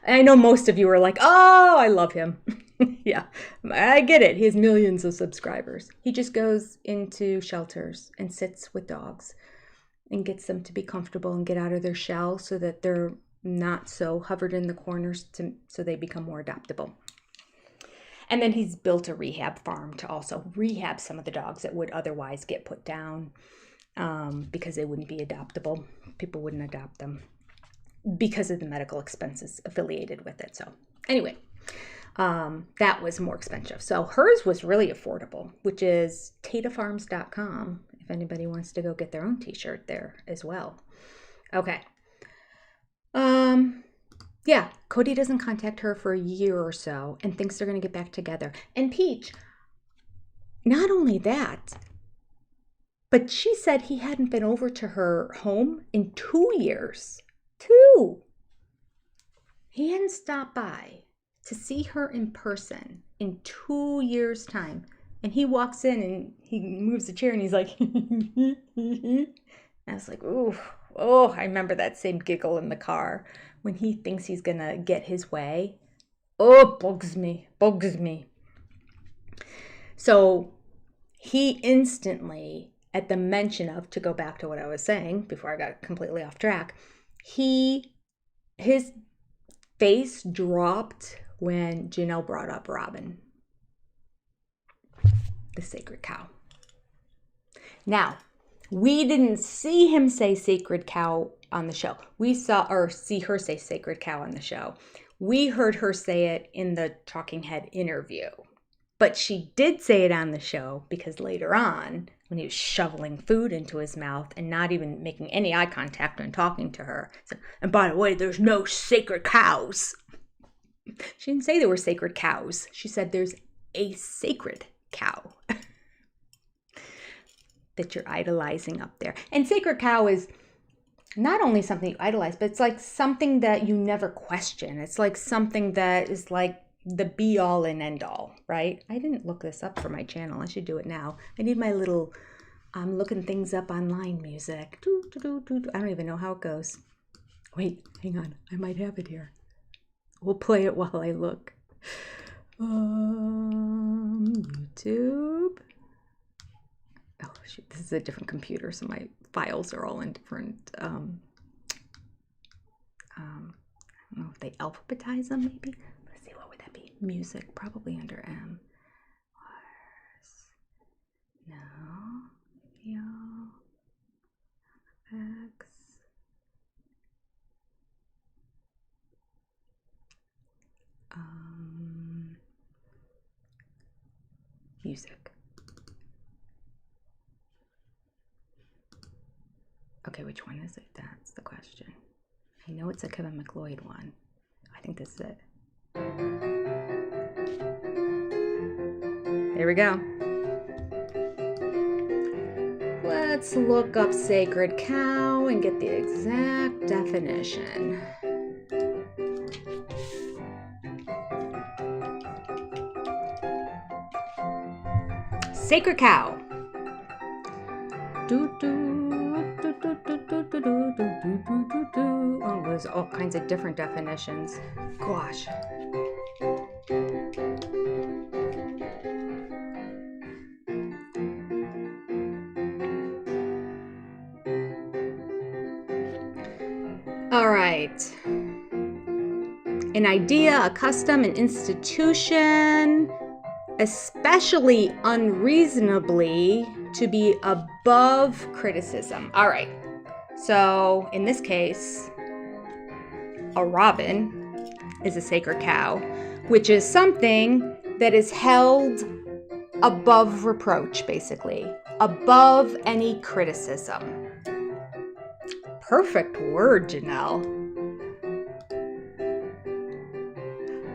I know most of you are like, oh, I love him. Yeah, I get it. He has millions of subscribers. He just goes into shelters and sits with dogs and gets them to be comfortable and get out of their shell so that they're not so hovered in the corners so they become more adoptable. And then he's built a rehab farm to also rehab some of the dogs that would otherwise get put down because they wouldn't be adoptable. People wouldn't adopt them because of the medical expenses affiliated with it. So anyway, that was more expensive. So hers was really affordable, which is tatafarms.com if anybody wants to go get their own t-shirt there as well. Okay. Yeah, Cody doesn't contact her for a year or so and thinks they're going to get back together. And Peach, not only that, but she said he hadn't been over to her home in 2 years. 2! He hadn't stopped by to see her in person in 2 years' time. And he walks in and he moves the chair and he's like, I was like, ooh, oh, I remember that same giggle in the car when he thinks he's going to get his way. Oh, bugs me. So he instantly, at the mention of, to go back to what I was saying before I got completely off track, his face dropped when Janelle brought up Robin, the sacred cow. Now, we didn't see him say sacred cow on the show. We see her say sacred cow on the show. We heard her say it in the Talking Head interview. But she did say it on the show because later on, when he was shoveling food into his mouth and not even making any eye contact when talking to her, said, and by the way, there's no sacred cows. She didn't say there were sacred cows. She said there's a sacred cow that you're idolizing up there. And sacred cow is not only something you idolize, but it's like something that you never question. It's like something that is like the be all and end all, right? I didn't look this up for my channel. I should do it now. I need my little looking things up online music. I don't even know how it goes. Wait, hang on. I might have it here. We'll play it while I look. YouTube. Oh, shoot. This is a different computer, so my files are all in different, I don't know if they alphabetize them, maybe. Let's see, what would that be? Music, probably under M. No. Video. X. Music. Okay, which one is it? That's the question. I know it's a Kevin McLeod one. I think this is it. There we go. Let's look up sacred cow and get the exact definition. Sacred cow. Oh, there's all kinds of different definitions. Gosh. All right. An idea, a custom, an institution, especially unreasonably to be above criticism. All right. So in this case, a robin is a sacred cow, which is something that is held above reproach, basically, above any criticism. Perfect word, Janelle.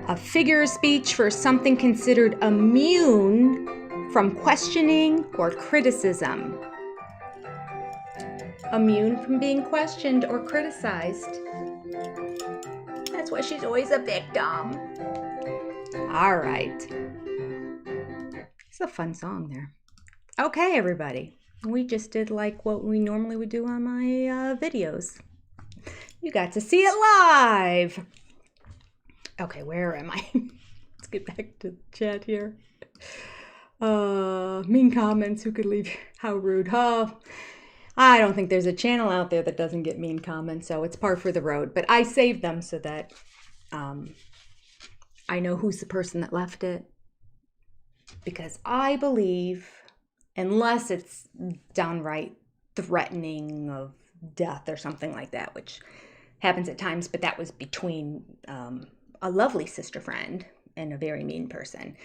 A figure of speech for something considered immune from questioning or criticism. Immune from being questioned or criticized. That's why she's always a victim. All right. It's a fun song there. Okay, everybody. We just did like what we normally would do on my videos. You got to see it live. Okay, where am I? Let's get back to the chat here. Mean comments, who could leave? How rude. Oh, I don't think there's a channel out there that doesn't get mean comments, so it's par for the road. But I saved them so that I know who's the person that left it. Because I believe, unless it's downright threatening of death or something like that, which happens at times, but that was between a lovely sister friend and a very mean person.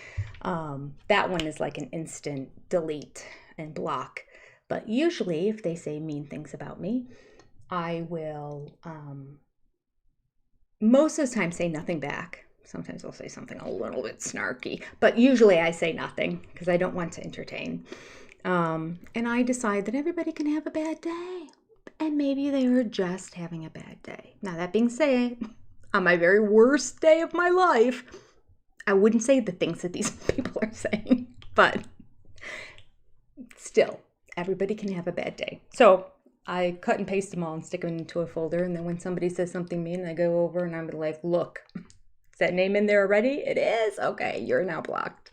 That one is like an instant delete and block. But usually if they say mean things about me, I will most of the time say nothing back. Sometimes I'll say something a little bit snarky, but usually I say nothing because I don't want to entertain. And I decide that everybody can have a bad day. And maybe they were just having a bad day. Now, that being said, on my very worst day of my life, I wouldn't say the things that these people are saying, but still, everybody can have a bad day. So I cut and paste them all and stick them into a folder. And then when somebody says something mean, I go over and I'm like, look, is that name in there already? It is? Okay, you're now blocked.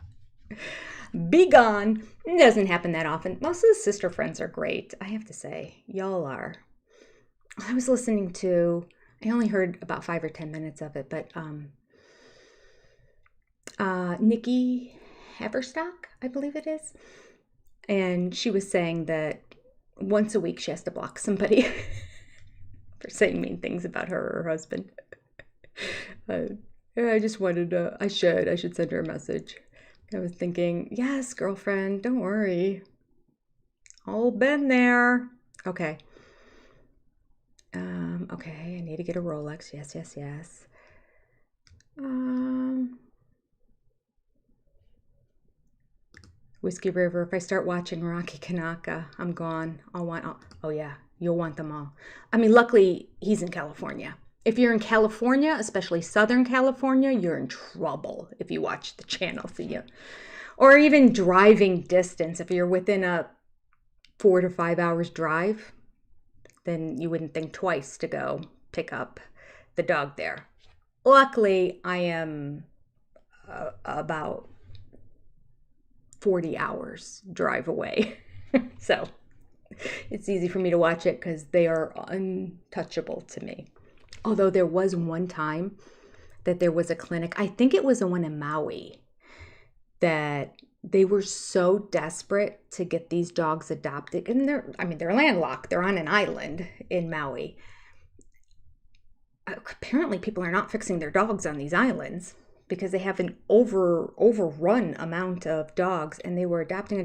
Be gone. It doesn't happen that often. Most of the sister friends are great, I have to say. Y'all are. I was listening to, I only heard about 5 or 10 minutes of it, but Nikki Haverstock, I believe it is. And she was saying that once a week she has to block somebody for saying mean things about her or her husband. I just wanted to, I should send her a message. I was thinking, yes, girlfriend, don't worry. All been there. Okay. Okay, I need to get a Rolex. Yes. Whiskey River, if I start watching Rocky Kanaka, I'm gone. Oh yeah, you'll want them all. I mean, luckily, he's in California. If you're in California, especially Southern California, you're in trouble if you watch the channel. Or even driving distance. If you're within a 4 to 5 hours drive, then you wouldn't think twice to go pick up the dog there. Luckily, I am about 40 hours drive away. So it's easy for me to watch it because they are untouchable to me. Although there was one time that there was a clinic, I think it was the one in Maui, that they were so desperate to get these dogs adopted. And they're landlocked. They're on an island in Maui. Apparently people are not fixing their dogs on these islands because they have an overrun amount of dogs, and they were adopting.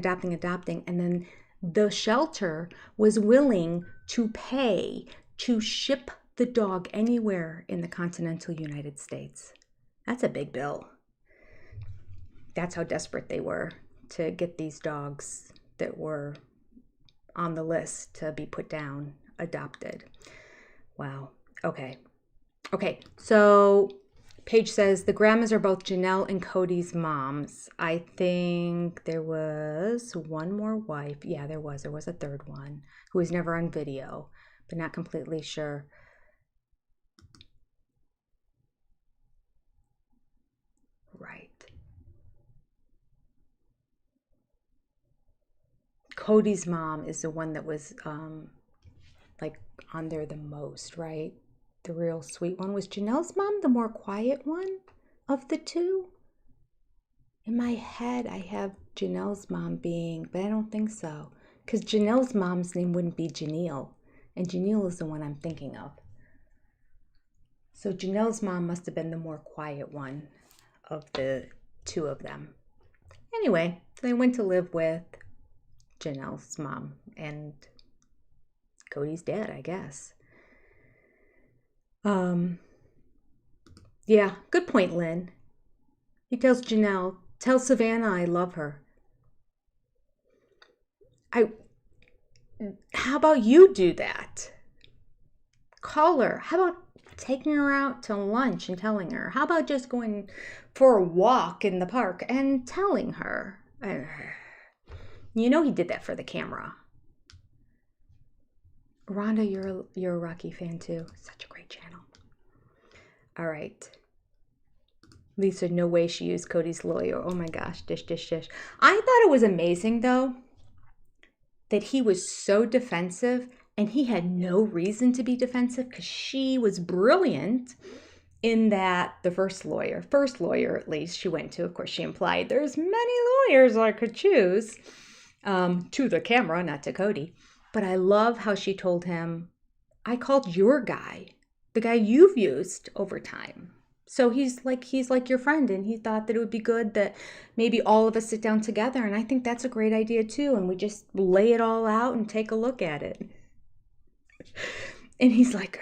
And then the shelter was willing to pay to ship the dog anywhere in the continental United States. That's a big bill. That's how desperate they were to get these dogs that were on the list to be put down, adopted. Wow. Okay, so Paige says the grandmas are both Janelle and Cody's moms. I think there was one more wife. Yeah, there was a third one who was never on video, but not completely sure. Right. Cody's mom is the one that was like on there the most, right? The real sweet one. Was Janelle's mom the more quiet one of the two? In my head, I have Janelle's mom being, but I don't think so. Because Janelle's mom's name wouldn't be Janelle. And Janelle is the one I'm thinking of. So Janelle's mom must have been the more quiet one of the two of them. Anyway, they went to live with Janelle's mom and Cody's dad, I guess. Yeah, good point, Lynn. He tells Janelle, tell Savannah I love her. How about you do that? Call her. How about taking her out to lunch and telling her? How about just going for a walk in the park and telling her? You know he did that for the camera. Rhonda, you're a Rocky fan too. Such a great channel. All right. Lisa, no way she used Cody's lawyer. Oh my gosh, dish, dish, dish. I thought it was amazing though that he was so defensive, and he had no reason to be defensive because she was brilliant in that the first lawyer at least she went to, of course she implied there's many lawyers I could choose, to the camera, not to Cody. But I love how she told him, I called your guy, the guy you've used over time. So he's like your friend, and he thought that it would be good that maybe all of us sit down together, and I think that's a great idea too, and we just lay it all out and take a look at it. And he's like,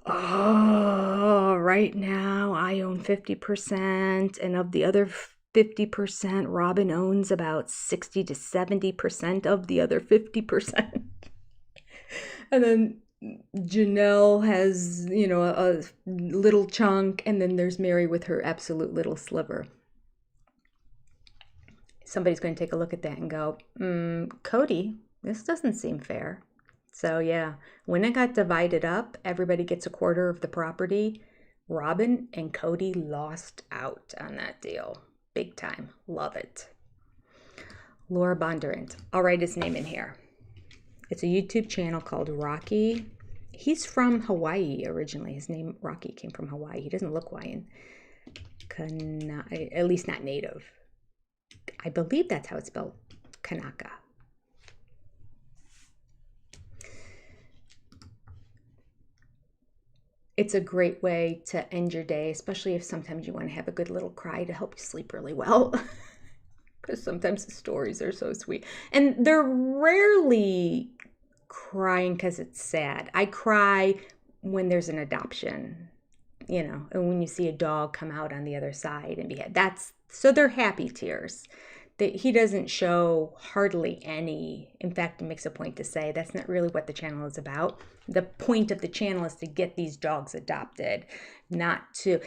oh, right now I own 50%, and of the other 50%, Robin owns about 60 to 70% of the other 50%. And then Janelle has, a little chunk, and then there's Mary with her absolute little sliver. Somebody's going to take a look at that and go, Cody, this doesn't seem fair. So yeah, when it got divided up, everybody gets a quarter of the property. Robin and Cody lost out on that deal. Big time. Love it. Laura Bondurant. I'll write his name in here. It's a YouTube channel called Rocky. He's from Hawaii originally. His name, Rocky, came from Hawaii. He doesn't look Hawaiian. At least not native. I believe that's how it's spelled. Kanaka. It's a great way to end your day, especially if sometimes you want to have a good little cry to help you sleep really well. Because sometimes the stories are so sweet. And they're rarely crying because it's sad. I cry when there's an adoption, and when you see a dog come out on the other side and so they're happy tears. He doesn't show hardly any. In fact, he makes a point to say that's not really what the channel is about. The point of the channel is to get these dogs adopted, not to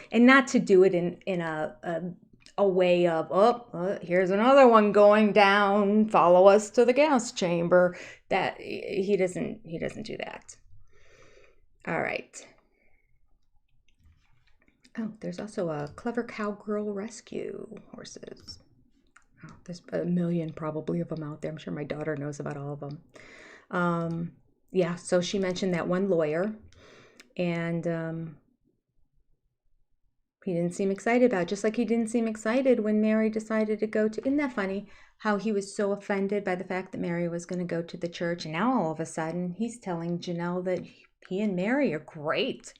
do it in a way of, here's another one going down, follow us to the gas chamber. That he doesn't do that. All right. Oh, there's also a Clever Cowgirl Rescue horses. Oh, there's a million probably of them out there. I'm sure my daughter knows about all of them. Yeah, so she mentioned that one lawyer, and he didn't seem excited about it, just like he didn't seem excited when Mary decided to go to, isn't that funny? How he was so offended by the fact that Mary was going to go to the church, and now all of a sudden he's telling Janelle that he and Mary are great.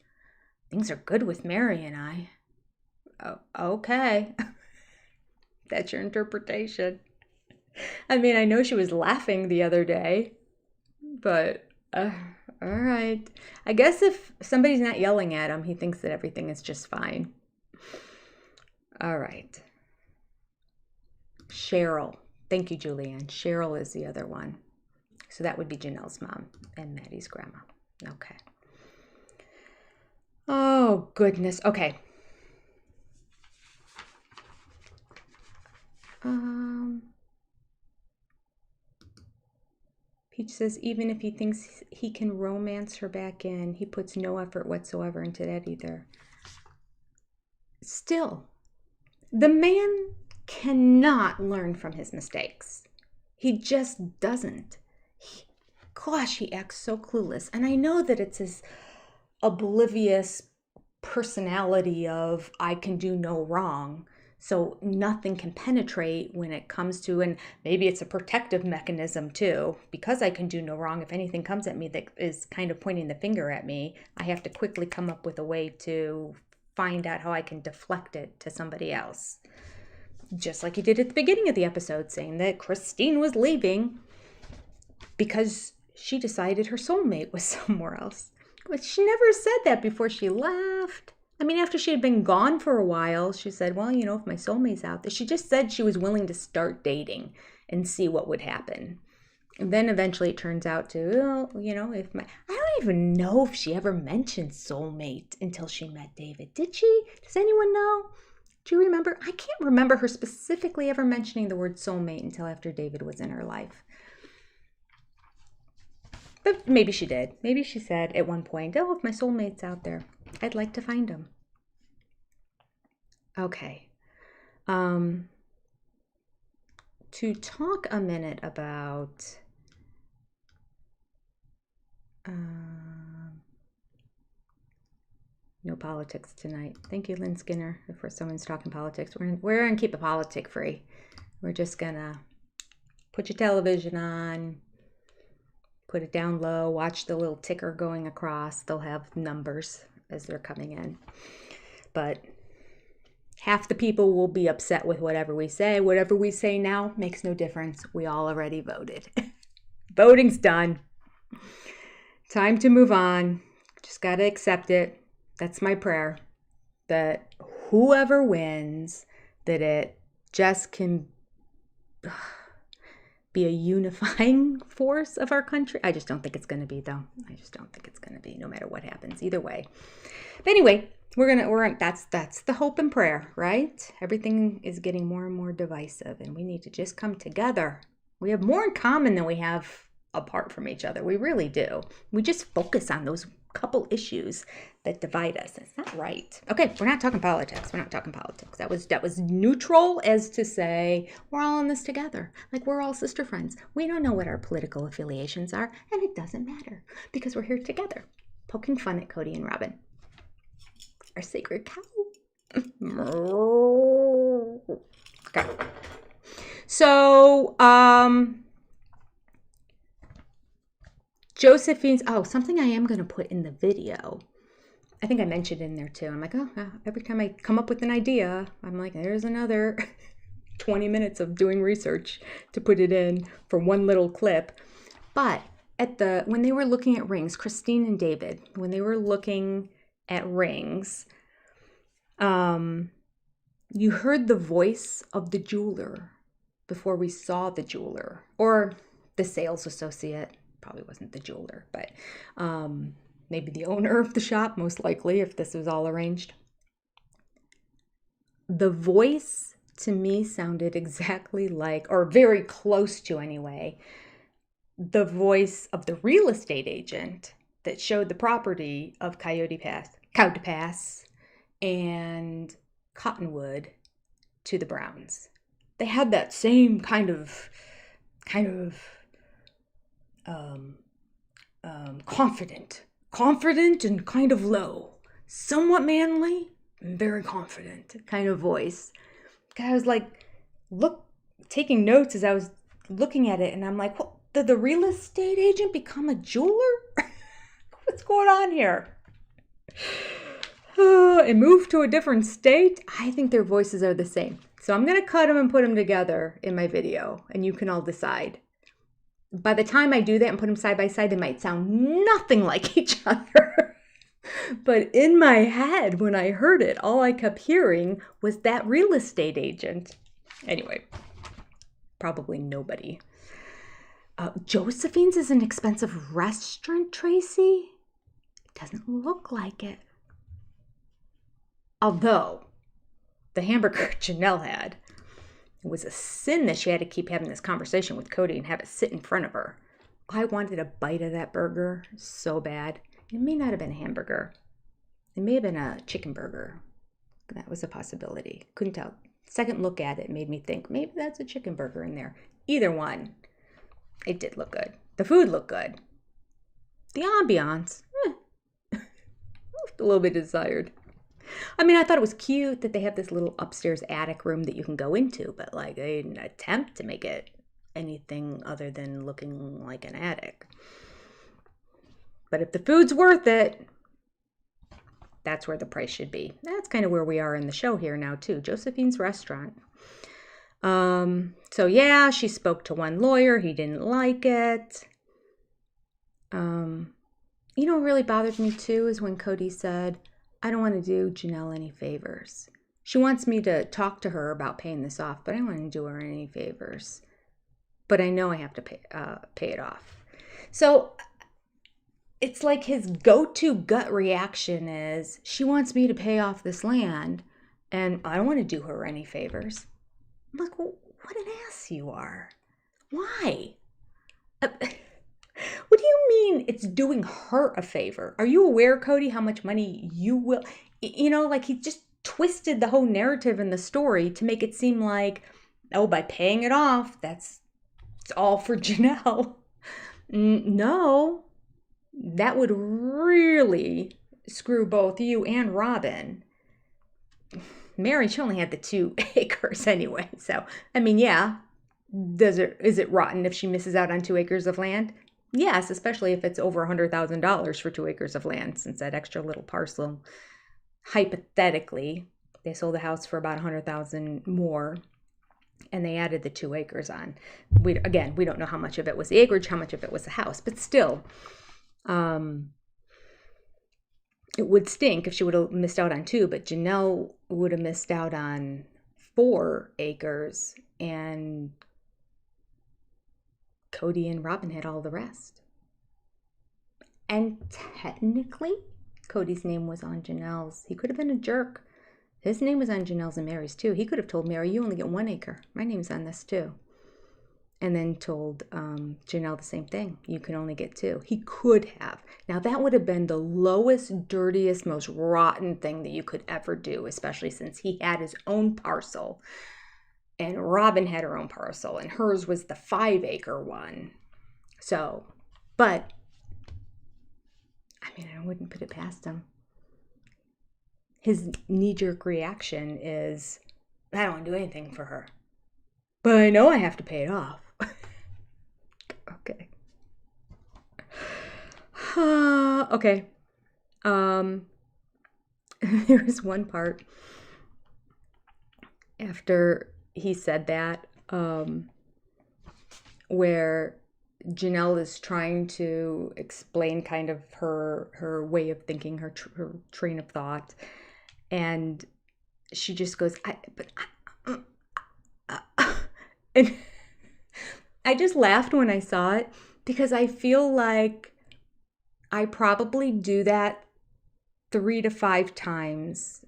Things are good with Mary and I. Oh, okay. That's your interpretation. I mean, I know she was laughing the other day, but all right. I guess if somebody's not yelling at him, he thinks that everything is just fine. All right. Cheryl. Thank you, Julianne. Cheryl is the other one. So that would be Janelle's mom and Maddie's grandma. Okay. Oh, goodness. Okay. Peach says, even if he thinks he can romance her back in, he puts no effort whatsoever into that either. Still, the man cannot learn from his mistakes. He just doesn't. Gosh, he acts so clueless. And I know that it's his oblivious personality of I can do no wrong. So nothing can penetrate when it comes to, and maybe it's a protective mechanism too, because I can do no wrong. If anything comes at me that is kind of pointing the finger at me, I have to quickly come up with a way to find out how I can deflect it to somebody else. Just like he did at the beginning of the episode, saying that Christine was leaving because she decided her soulmate was somewhere else. But she never said that before she left. I mean, after she had been gone for a while, she said, well, if my soulmate's out there. She just said she was willing to start dating and see what would happen. And then eventually it turns out to, I don't even know if she ever mentioned soulmate until she met David. Did she? Does anyone know? Do you remember? I can't remember her specifically ever mentioning the word soulmate until after David was in her life. But maybe she did. Maybe she said at one point, oh, if my soulmate's out there, I'd like to find him. Okay. To talk a minute about no politics tonight. Thank you, Lynn Skinner, for someone's talking politics. We're gonna keep it politic free. We're just gonna put your television on, put it down low, watch the little ticker going across. They'll have numbers as they're coming in. But half the people will be upset with whatever we say. Whatever we say now makes no difference. We all already voted. Voting's done. Time to move on. Just got to accept it. That's my prayer. That whoever wins, that it just can be a unifying force of our country. I just don't think it's going to be, though. I just don't think it's going to be, no matter what happens, either way. But anyway, that's the hope and prayer, right? Everything is getting more and more divisive, and we need to just come together. We have more in common than we have apart from each other. We really do. We just focus on those couple issues that divide us. It's not right. Okay, we're not talking politics. We're not talking politics. That was neutral, as to say we're all in this together. Like, we're all sister friends. We don't know what our political affiliations are, and it doesn't matter because we're here together, poking fun at Cody and Robin. Our sacred cow. Okay. So, Josephine's, something I am going to put in the video. I think I mentioned in there too. I'm like, every time I come up with an idea, I'm like, there's another 20 minutes of doing research to put it in for one little clip. But when they were looking at rings, Christine and David, when they were looking at rings, you heard the voice of the jeweler before we saw the jeweler, or the sales associate. Probably wasn't the jeweler, but maybe the owner of the shop, most likely, if this was all arranged. The voice to me sounded exactly like, or very close to anyway, the voice of the real estate agent that showed the property of Coyote Pass and Cottonwood to the Browns. They had that same kind of confident and kind of low, somewhat manly and very confident kind of voice. I was like, taking notes as I was looking at it, and I'm like, what, did the real estate agent become a jeweler? What's going on here? And move to a different state? I think their voices are the same. So I'm going to cut them and put them together in my video, and you can all decide. By the time I do that and put them side by side, they might sound nothing like each other. But in my head, when I heard it, all I kept hearing was that real estate agent. Anyway, probably nobody. Josephine's is an expensive restaurant, Tracy? It doesn't look like it. Although, the hamburger Janelle had, it was a sin that she had to keep having this conversation with Cody and have it sit in front of her. I wanted a bite of that burger so bad. It may not have been a hamburger. It may have been a chicken burger. That was a possibility. Couldn't tell. Second look at it made me think maybe that's a chicken burger in there. Either one. It did look good. The food looked good. The ambiance, a little bit desired. I mean, I thought it was cute that they have this little upstairs attic room that you can go into, but like they didn't attempt to make it anything other than looking like an attic. But if the food's worth it, that's where the price should be. That's kind of where we are in the show here now too. Josephine's restaurant. So yeah, she spoke to one lawyer. He didn't like it. You know what really bothered me too is when Cody said, I don't want to do Janelle any favors. She wants me to talk to her about paying this off, but I don't want to do her any favors. But I know I have to pay it off. So it's like his go-to gut reaction is, she wants me to pay off this land, and I don't want to do her any favors. I'm like, well, what an ass you are. Why? What do you mean it's doing her a favor. Are you aware, Cody, how much money you will, like he just twisted the whole narrative in the story to make it seem like, oh, by paying it off, it's all for Janelle. No, that would really screw both you and Robin. Mary, she only had the 2 acres anyway. So, I mean, yeah. Is it rotten if she misses out on 2 acres of land? Yes, especially if it's over $100,000 for 2 acres of land, since that extra little parcel, hypothetically, they sold the house for about $100,000 more, and they added the 2 acres on. We don't know how much of it was the acreage, how much of it was the house, but still, it would stink if she would have missed out on 2, but Janelle would have missed out on 4 acres, and Cody and Robin had all the rest. And technically, Cody's name was on Janelle's. He could have been a jerk. His name was on Janelle's and Mary's too. He could have told Mary, you only get 1 acre. My name's on this too. And then told Janelle the same thing. You can only get 2. He could have. Now that would have been the lowest, dirtiest, most rotten thing that you could ever do, especially since he had his own parcel. And Robin had her own parcel, and hers was the 5-acre one. So, but, I mean, I wouldn't put it past him. His knee-jerk reaction is, I don't want to do anything for her. But I know I have to pay it off. Okay. Okay. There was one part after he said that, where Janelle is trying to explain kind of her way of thinking, her train of thought, and she just goes, and I just laughed when I saw it, because I feel like I probably do that 3 to 5 times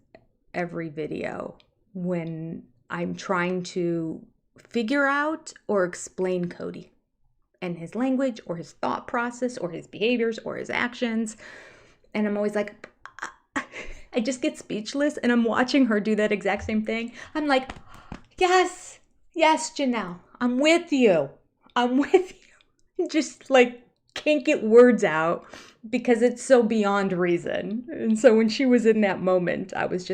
every video when I'm trying to figure out or explain Cody and his language or his thought process or his behaviors or his actions. And I'm always like, I just get speechless, and I'm watching her do that exact same thing. I'm like, yes, Janelle, I'm with you. Just like can't get words out because it's so beyond reason. And so when she was in that moment, I was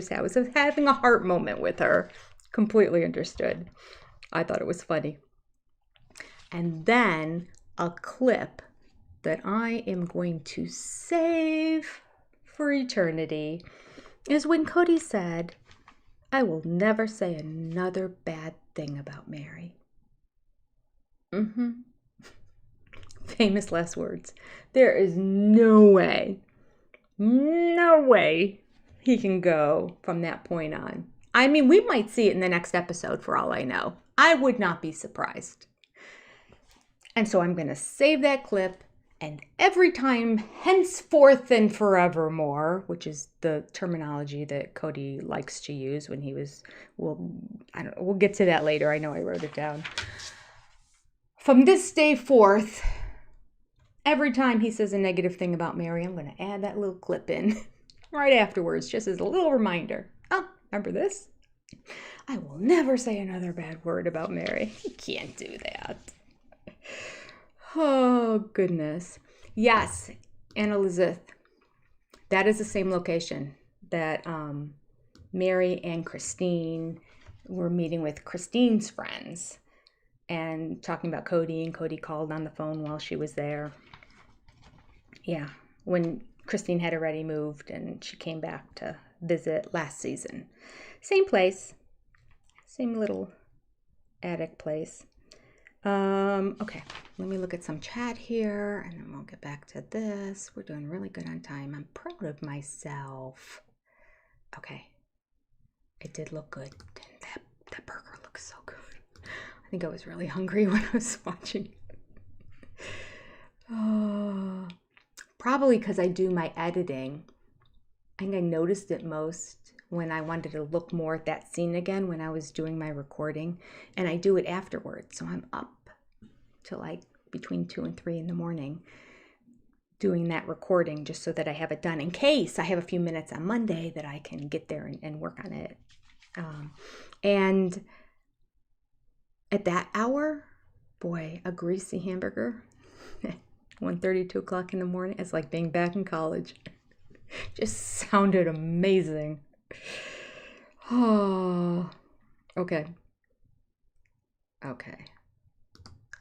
having a heart moment with her. Completely understood. I thought it was funny. And then a clip that I am going to save for eternity is when Cody said, I will never say another bad thing about Mary. Famous last words. There is no way he can go from that point on. I mean, we might see it in the next episode for all I know. I would not be surprised. And so I'm going to save that clip, and every time, henceforth and forevermore, which is the terminology that Cody likes to use when he was, we'll get to that later. I know I wrote it down. From this day forth, every time he says a negative thing about Mary, I'm going to add that little clip in right afterwards, just as a little reminder. Oh, remember this? I will never say another bad word about Mary. You can't do that. Oh, goodness. Yes, Anne Elizabeth. That is the same location that Mary and Christine were meeting with Christine's friends and talking about Cody, and Cody called on the phone while she was there. Yeah, when Christine had already moved and she came back to visit last season. Same place, same little attic place. Okay, let me look at some chat here, and then we'll get back to this. We're doing really good on time. I'm proud of myself. Okay, it did look good. That burger looks so good. I think I was really hungry when I was watching. Oh, probably because I do my editing. I think I noticed it most when I wanted to look more at that scene again when I was doing my recording, and I do it afterwards. So I'm up till like between 2 and 3 in the morning doing that recording just so that I have it done in case I have a few minutes on Monday that I can get there and work on it. And at that hour, boy, a greasy hamburger, 1:30, 2 o'clock in the morning, it's like being back in college. Just sounded amazing. Oh, okay. Okay.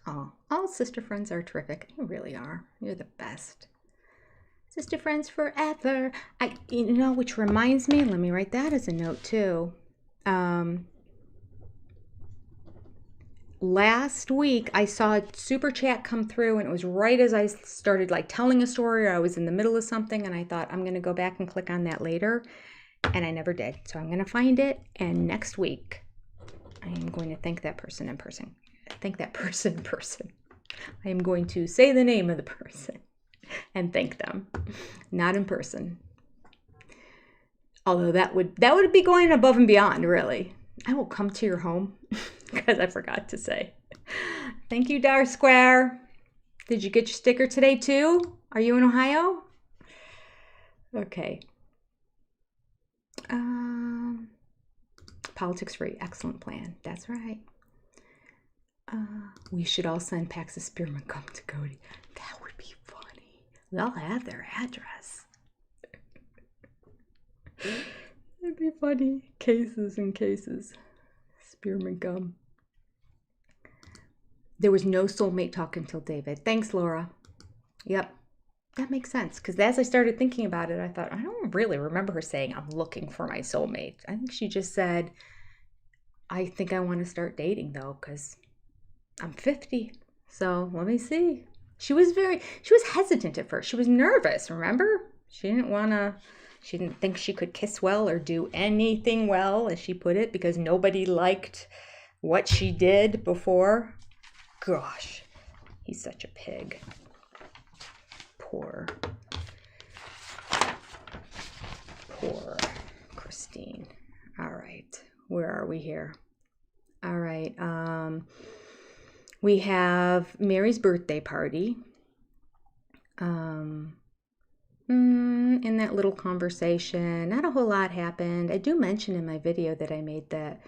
Oh, all sister friends are terrific. You really are. You're the best. Sister friends forever. Which reminds me, let me write that as a note too. Last week I saw a super chat come through, and it was right as I started like telling a story, or I was in the middle of something, and I thought I'm going to go back and click on that later, and I never did. So I'm going to find it, and next week I am going to thank that person in person. Thank that person in person. I am going to say the name of the person and thank them, not in person. Although that would be going above and beyond, really. I will come to your home because I forgot to say. Thank you, Dar Square. Did you get your sticker today too? Are you in Ohio? Okay. Politics free. Excellent plan. That's right. We should all send packs of spearmint gum to Cody. That would be funny. They'll have their address. That'd be funny. Cases and cases. Spearmint gum. There was no soulmate talk until David. Thanks, Laura. Yep. That makes sense. Because as I started thinking about it, I thought, I don't really remember her saying, I'm looking for my soulmate. I think she just said, I think I want to start dating, though, because I'm 50. So let me see. She was hesitant at first. She was nervous, remember? She didn't think she could kiss well or do anything well, as she put it, because nobody liked what she did before. Gosh, he's such a pig. Poor Christine. All right, where are we here? All right, we have Mary's birthday party. In that little conversation, not a whole lot happened. I do mention in my video that I made that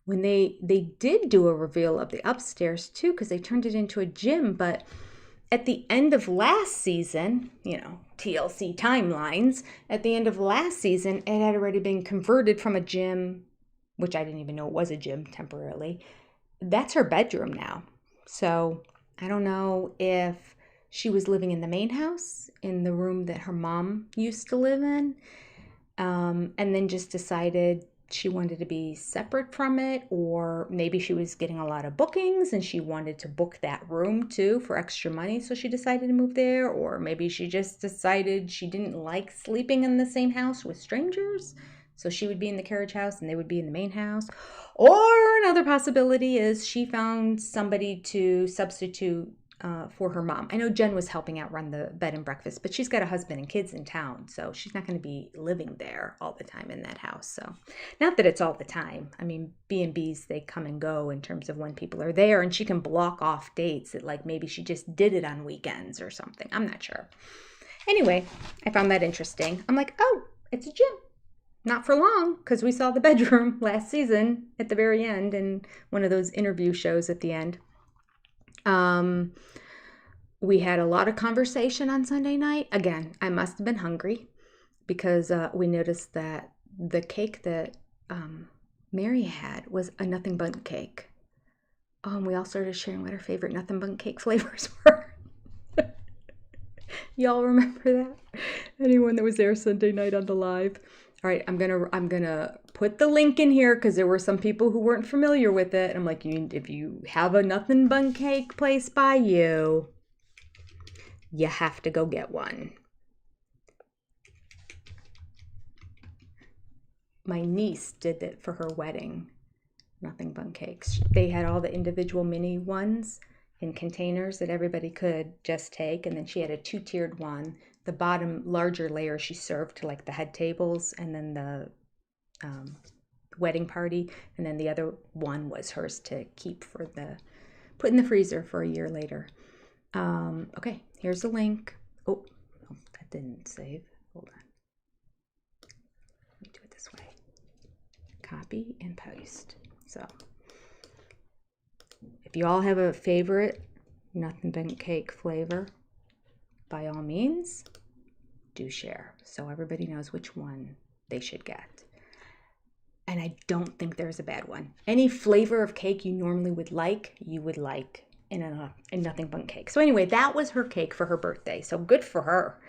when they did do a reveal of the upstairs too, because they turned it into a gym, but at the end of last season, TLC timelines, at the end of last season, it had already been converted from a gym, which I didn't even know it was a gym temporarily. That's her bedroom now. So I don't know if she was living in the main house, in the room that her mom used to live in, and then just decided she wanted to be separate from it, or maybe she was getting a lot of bookings and she wanted to book that room too for extra money, so she decided to move there, or maybe she just decided she didn't like sleeping in the same house with strangers, so she would be in the carriage house and they would be in the main house. Or another possibility is she found somebody to substitute for her mom. I know Jen was helping out run the bed and breakfast, but she's got a husband and kids in town, so she's not going to be living there all the time in that house. So not that it's all the time. I mean, B&Bs, they come and go in terms of when people are there, and she can block off dates that like maybe she just did it on weekends or something. I'm not sure. Anyway, I found that interesting. I'm like, oh, it's a gym. Not for long, because we saw the bedroom last season at the very end in one of those interview shows at the end. We had a lot of conversation on Sunday night. Again, I must have been hungry because we noticed that the cake that Mary had was a nothing bundt cake. Oh, and we all started sharing what our favorite nothing bundt cake flavors were. Y'all remember that? Anyone that was there Sunday night on the live? All right, I'm gonna put the link in here because there were some people who weren't familiar with it. I'm like, if you have a nothing bundt cake place by you, you have to go get one. My niece did it for her wedding, nothing bundt cakes. They had all the individual mini ones in containers that everybody could just take, and then she had a 2-tiered one. The bottom larger layer she served to like the head tables and then the wedding party, and then the other one was hers to keep for put in the freezer for a year later. Okay, here's the link. Oh, That didn't save. Hold on. Let me do it this way. Copy and paste. So if you all have a favorite nothing but cake flavor, by all means, do share so everybody knows which one they should get. And I don't think there's a bad one. Any flavor of cake you normally would like, you would like in nothing but cake. So anyway, that was her cake for her birthday. So good for her.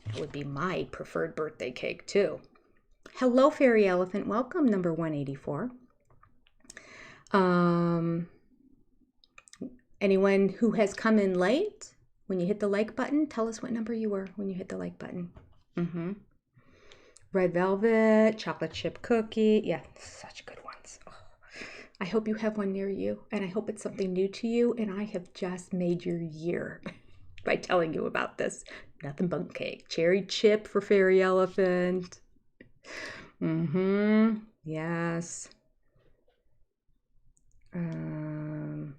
It would be my preferred birthday cake too. Hello, Fairy Elephant. Welcome, number 184. Anyone who has come in late, when you hit the like button, tell us what number you were when you hit the like button. Red velvet, chocolate chip cookie. Yeah, such good ones. Oh, I hope you have one near you, and I hope it's something new to you, and I have just made your year by telling you about this nothing but cake. Cherry chip for Fairy Elephant. Yes. You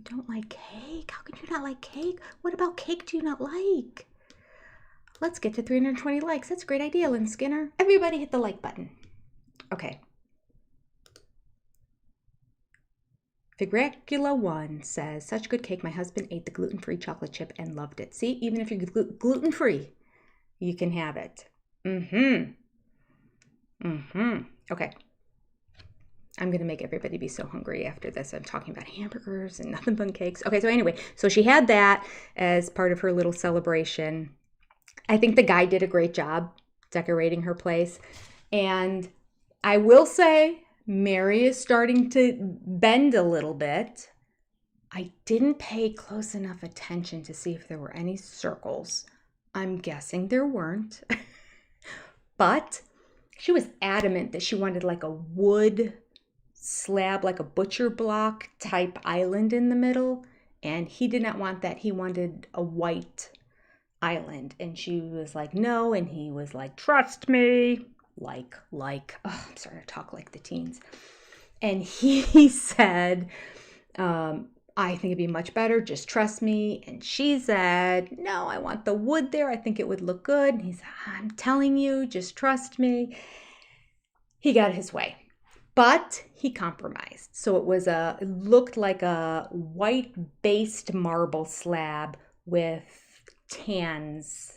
don't like cake? How could you not like cake? What about cake do you not like? Let's get to 320 likes. That's a great idea, Lynn Skinner. Everybody hit the like button. Okay. Figracula1 says, such good cake. My husband ate the gluten-free chocolate chip and loved it. See, even if you're gluten-free, you can have it. Okay. I'm going to make everybody be so hungry after this. I'm talking about hamburgers and nothing but cakes. Okay, so anyway, so she had that as part of her little celebration. I think the guy did a great job decorating her place. And I will say, Mary is starting to bend a little bit. I didn't pay close enough attention to see if there were any circles. I'm guessing there weren't. But she was adamant that she wanted like a wood slab, like a butcher block type island in the middle. And he did not want that. He wanted a white island. And she was like, no. And he was like, trust me. Oh, I'm starting to talk like the teens. And he said, I think it'd be much better. Just trust me. And she said, no, I want the wood there. I think it would look good. And he said, I'm telling you, just trust me. He got his way. But he compromised. So it looked like a white-based marble slab with tans,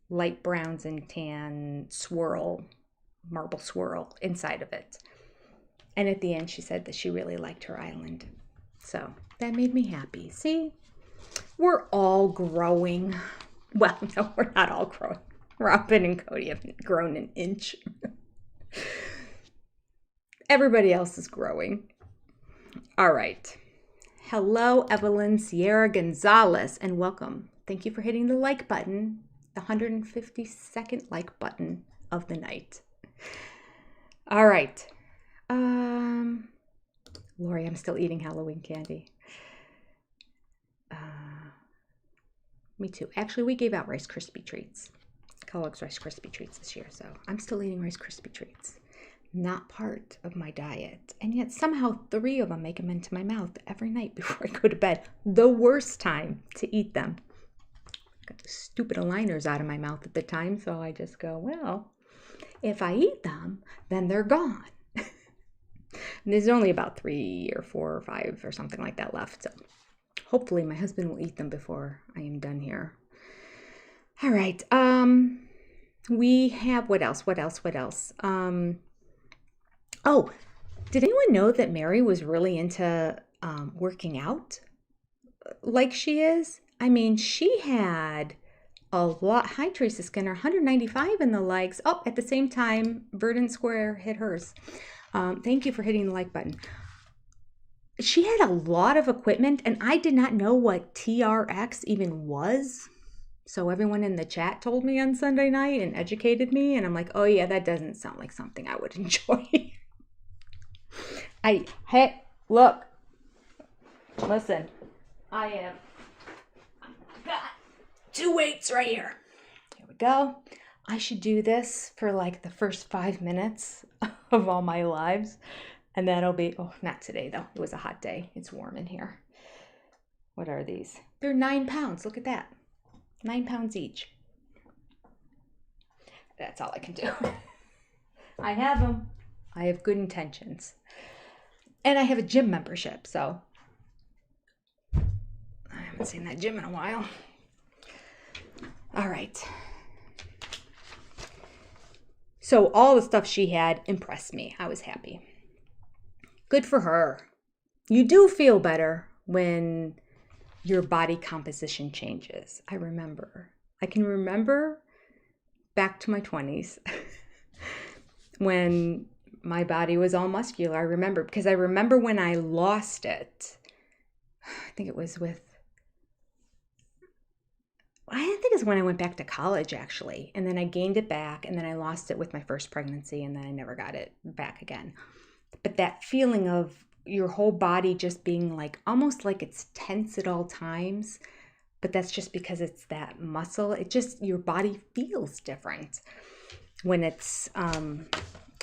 light browns and tan marble swirl inside of it. And at the end, she said that she really liked her island. So that made me happy. See, we're all growing. Well, no, we're not all growing. Robin and Cody haven't grown an inch. Everybody else is growing. All right. Hello, Evelyn Sierra Gonzalez, and welcome. Thank you for hitting the like button, the 152nd like button of the night. All right. Lori, I'm still eating Halloween candy. Me too. Actually, we gave out Rice Krispie treats. Kellogg's Rice Krispie treats this year, so I'm still eating Rice Krispie treats. Not part of my diet. And yet somehow 3 of them make them into my mouth every night before I go to bed. The worst time to eat them. Got the stupid aligners out of my mouth at the time, so I just go, well, if I eat them, then they're gone. And there's only about 3 or 4 or 5 or something like that left. So hopefully my husband will eat them before I am done here. All right. We have, what else? Oh, did anyone know that Mary was really into working out like she is? I mean, she had a lot. Hi, Teresa Skinner, 195 in the likes. Oh, at the same time, Verdant Square hit hers. Thank you for hitting the like button. She had a lot of equipment, and I did not know what TRX even was. So everyone in the chat told me on Sunday night and educated me, and I'm like, oh yeah, that doesn't sound like something I would enjoy. Hey, look, listen, I've got 2 weights right here. Here we go. I should do this for like the first 5 minutes of all my lives. And that'll be, oh, not today though. It was a hot day. It's warm in here. What are these? They're 9 pounds. Look at that. 9 pounds each. That's all I can do. I have them. I have good intentions. And I have a gym membership, so I haven't seen that gym in a while. All right. So all the stuff she had impressed me. I was happy. Good for her. You do feel better when your body composition changes. I can remember back to my 20s when my body was all muscular. I remember when I lost it. I think it's when I went back to college, actually. And then I gained it back, and then I lost it with my first pregnancy, and then I never got it back again. But that feeling of your whole body just being like, almost like it's tense at all times, but that's just because it's that muscle. Your body feels different when it's, and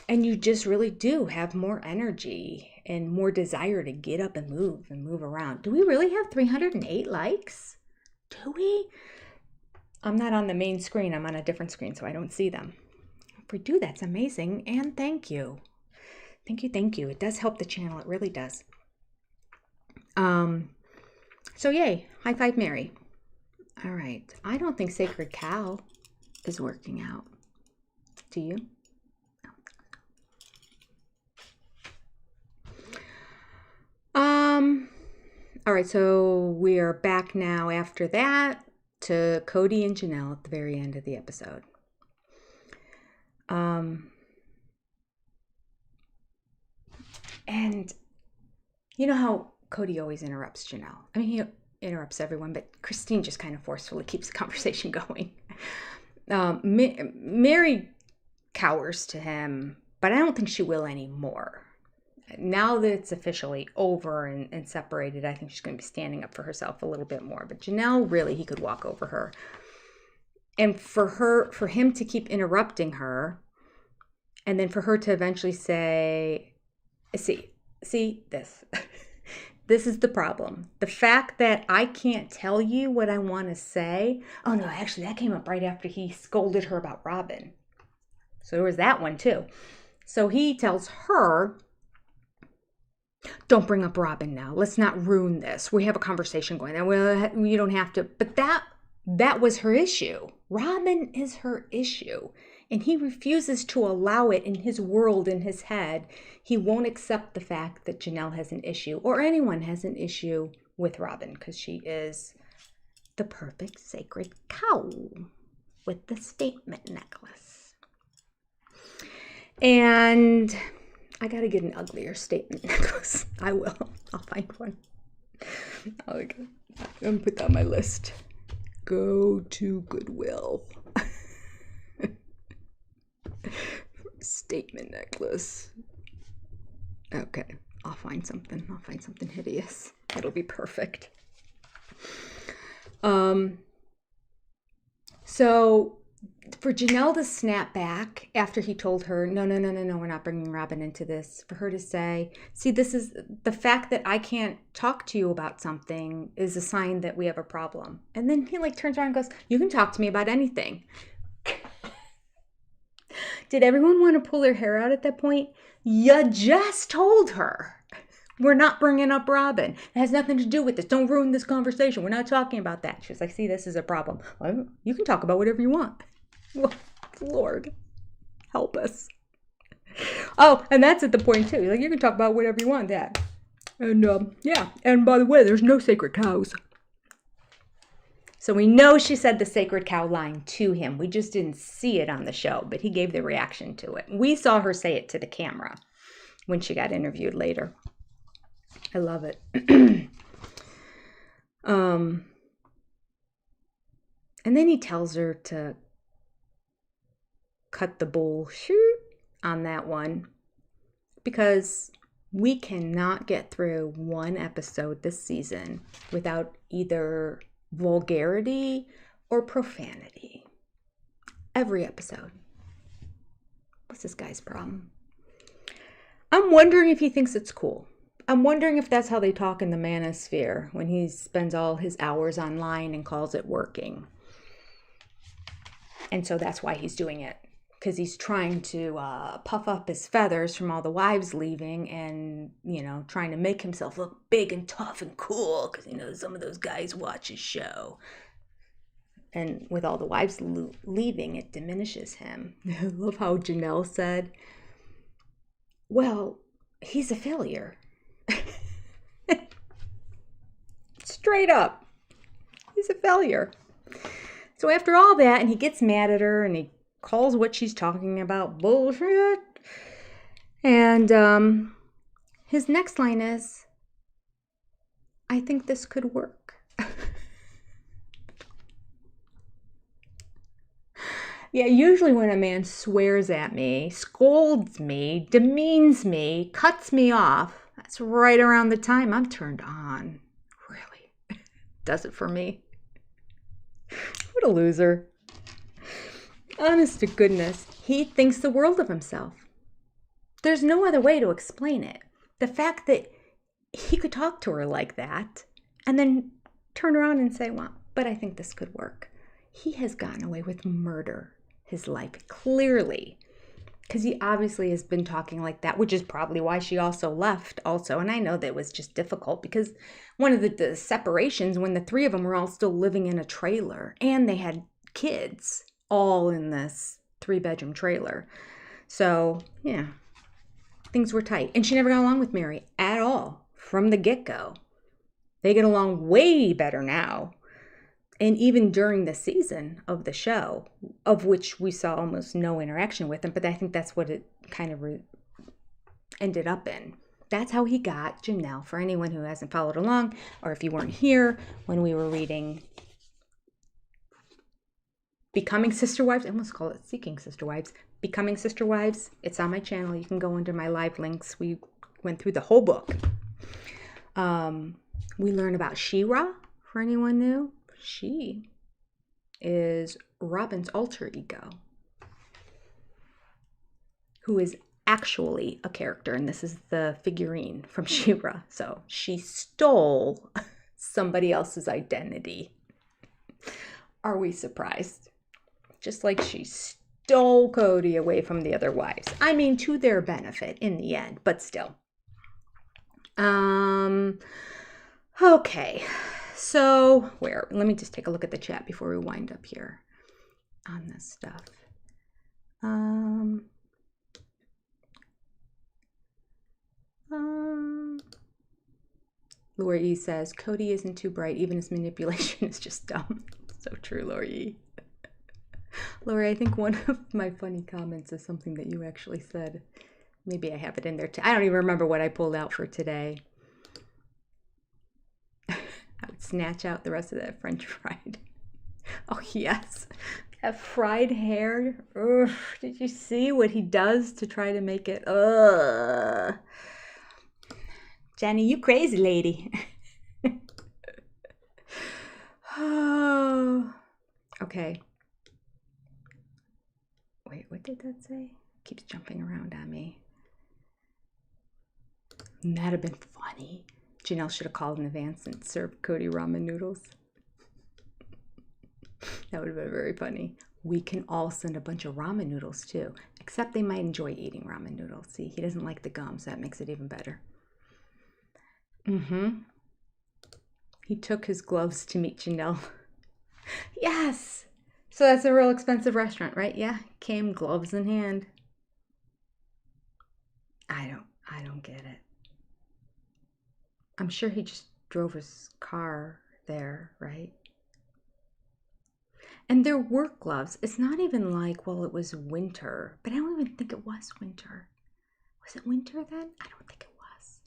you just really do have more energy and more desire to get up and move around. Do we really have 308 likes? Do we? I'm not on the main screen. I'm on a different screen, so I don't see them. If we do, that's amazing. And thank you. Thank you. It does help the channel. It really does. So yay. High five, Mary. All right. I don't think Sacred Cow is working out. Do you? All right. So we are back now after that to Cody and Janelle at the very end of the episode. And you know how Cody always interrupts Janelle. I mean, he interrupts everyone, but Christine just kind of forcefully keeps the conversation going. Mary cowers to him, but I don't think she will anymore. Now that it's officially over and separated, I think she's going to be standing up for herself a little bit more. But Janelle, really, he could walk over her. And for him to keep interrupting her, and then for her to eventually say, see this. This is the problem. The fact that I can't tell you what I want to say. Oh no, actually that came up right after he scolded her about Robin. So there was that one too. So he tells her, don't bring up Robin now. Let's not ruin this. We have a conversation going on. Well, you don't have to. But that was her issue. Robin is her issue. And he refuses to allow it in his world, in his head. He won't accept the fact that Janelle has an issue, or anyone has an issue with Robin, because she is the perfect sacred cow with the statement necklace. And I got to get an uglier statement necklace. I will. I'll find one. I'm going to put that on my list. Go to Goodwill. Statement necklace. Okay, I'll find something. I'll find something hideous. It'll be perfect. So for Janelle to snap back after he told her, no, we're not bringing Robin into this, for her to say, see, this is the fact that I can't talk to you about something is a sign that we have a problem. And then he turns around and goes, you can talk to me about anything. Did everyone want to pull their hair out at that point? You just told her we're not bringing up Robin. It has nothing to do with this. Don't ruin this conversation. We're not talking about that. She was like, see, this is a problem. Well, you can talk about whatever you want. Well, Lord, help us. Oh, and that's at the point too. You can talk about whatever you want, Dad. And yeah, and by the way, there's no sacred cows. So we know she said the sacred cow line to him. We just didn't see it on the show, but he gave the reaction to it. We saw her say it to the camera when she got interviewed later. I love it. And then he tells her to cut the bullshit on that one, because we cannot get through one episode this season without either vulgarity or profanity. Every episode. What's this guy's problem? I'm wondering if he thinks it's cool. I'm wondering if that's how they talk in the manosphere when he spends all his hours online and calls it working. And so that's why he's doing it. Because he's trying to puff up his feathers from all the wives leaving and, trying to make himself look big and tough and cool because, some of those guys watch his show. And with all the wives leaving, it diminishes him. I love how Janelle said, well, he's a failure. Straight up. He's a failure. So after all that, and he gets mad at her and he calls what she's talking about bullshit. And his next line is, I think this could work. Yeah, usually when a man swears at me, scolds me, demeans me, cuts me off, that's right around the time I'm turned on. Really. Does it for me. What a loser. Honest to goodness, he thinks the world of himself. There's no other way to explain it. The fact that he could talk to her like that and then turn around and say, well, but I think this could work. He has gotten away with murder his life, clearly, because he obviously has been talking like that, which is probably why she also left also. And I know that it was just difficult because one of the separations, when the three of them were all still living in a trailer and they had kids all in this 3-bedroom trailer. So, yeah, things were tight. And she never got along with Mary at all from the get-go. They get along way better now. And even during the season of the show, of which we saw almost no interaction with him, but I think that's what it kind of ended up in. That's how he got Janelle, for anyone who hasn't followed along, or if you weren't here when we were reading Becoming Sister Wives. I almost call it Seeking Sister Wives. Becoming Sister Wives. It's on my channel. You can go under my live links. We went through the whole book. We learn about She-Ra, for anyone new. She is Robin's alter ego, who is actually a character, and this is the figurine from She-Ra. So she stole somebody else's identity. Are we surprised? Just like she stole Cody away from the other wives. I mean, to their benefit in the end, but still. Okay. So, let me just take a look at the chat before we wind up here on this stuff. Laura E says, Cody isn't too bright. Even his manipulation is just dumb. So true, Laura E. Laura, I think one of my funny comments is something that you actually said. Maybe I have it in there too. I don't even remember what I pulled out for today. I would snatch out the rest of that French fried. Oh, yes. That fried hair. Ugh. Did you see what he does to try to make it? Ugh. Jenny, you crazy lady. Oh. Okay. Wait, what did that say? Keeps jumping around on me. That'd have been funny. Janelle should have called in advance and served Cody ramen noodles. That would have been very funny. We can all send a bunch of ramen noodles too, except they might enjoy eating ramen noodles. See, he doesn't like the gum, so that makes it even better. He took his gloves to meet Janelle. Yes! So that's a real expensive restaurant, right? Yeah, came gloves in hand. I don't get it. I'm sure he just drove his car there, right? And they're work gloves. It's not even like, well, it was winter, but I don't even think it was winter. Was it winter then? I don't think it was.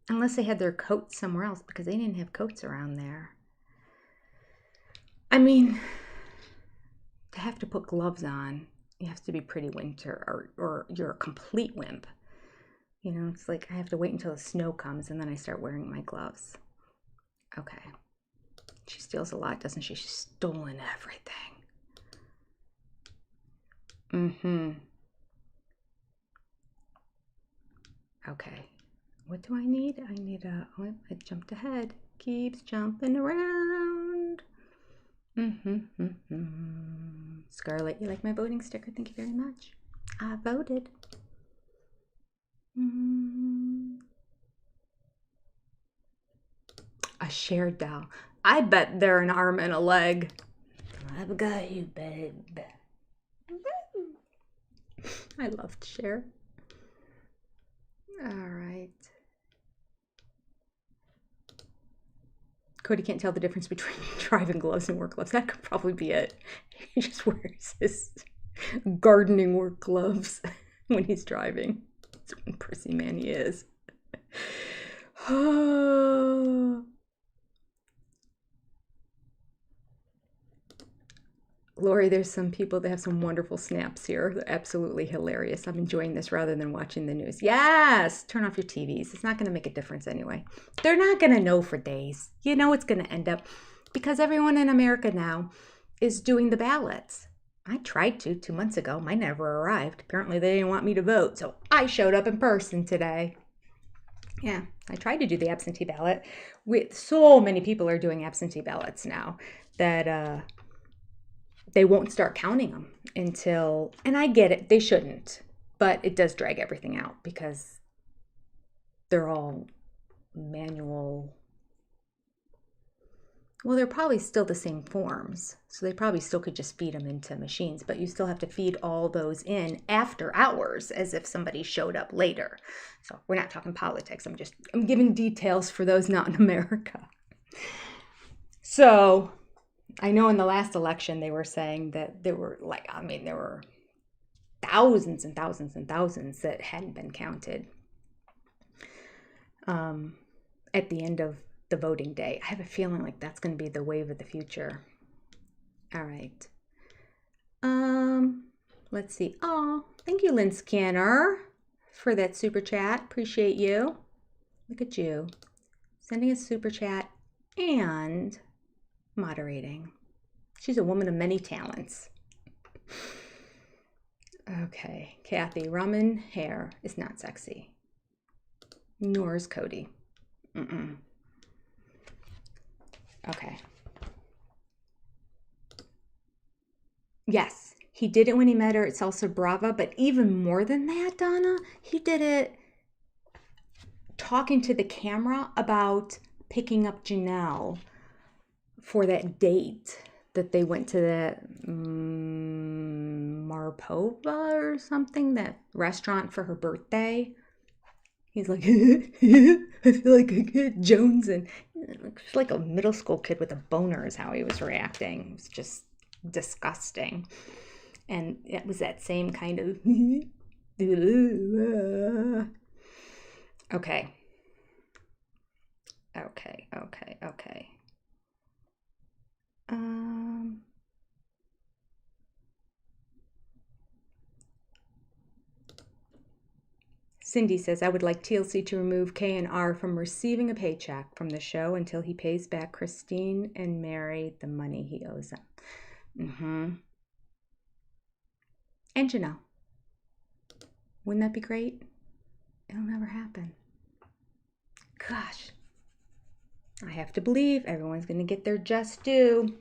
Unless they had their coats somewhere else, because they didn't have coats around there. I mean, to have to put gloves on, you have to be pretty winter, or you're a complete wimp. You know, it's like I have to wait until the snow comes and then I start wearing my gloves. Okay. She steals a lot, doesn't she? She's stolen everything. Okay. What do I need? I need I jumped ahead. Keeps jumping around. Scarlett, you like my voting sticker? Thank you very much. I voted. A shared doll. I bet they're an arm and a leg. I've got you, babe. I love to share. All right. Cody can't tell the difference between driving gloves and work gloves. That could probably be it. He just wears his gardening work gloves when he's driving. That's what a prissy man he is. Lori, there's some people that have some wonderful snaps here. They're absolutely hilarious. I'm enjoying this rather than watching the news. Yes, turn off your TVs. It's not going to make a difference anyway. They're not going to know for days. You know it's going to end up because everyone in America now is doing the ballots. I tried to 2 months ago. Mine never arrived. Apparently they didn't want me to vote, so I showed up in person today. Yeah, I tried to do the absentee ballot. So many people are doing absentee ballots now that they won't start counting them until, and I get it, they shouldn't, but it does drag everything out because they're all manual. Well, they're probably still the same forms, so they probably still could just feed them into machines, but you still have to feed all those in after hours as if somebody showed up later. So we're not talking politics. I'm giving details for those not in America. So I know in the last election they were saying that there were there were thousands and thousands and thousands that hadn't been counted at the end of the voting day. I have a feeling like that's going to be the wave of the future. All right. Let's see. Oh, thank you, Lynn Scanner, for that super chat. Appreciate you. Look at you. Sending a super chat and moderating. She's a woman of many talents. Okay, Kathy, ramen hair is not sexy. Nor is Cody. Okay. Yes, he did it when he met her at Salsa Brava, but even more than that, Donna, he did it talking to the camera about picking up Janelle for that date that they went to the Marpova or something, that restaurant for her birthday. He's like, I feel like a kid Jones, and it's like a middle school kid with a boner is how he was reacting. It was just disgusting. And it was that same kind of okay. Cindy says, I would like TLC to remove K and R from receiving a paycheck from the show until he pays back Christine and Mary the money he owes them. And Janelle. Wouldn't that be great? It'll never happen. Gosh. I have to believe everyone's going to get their just due.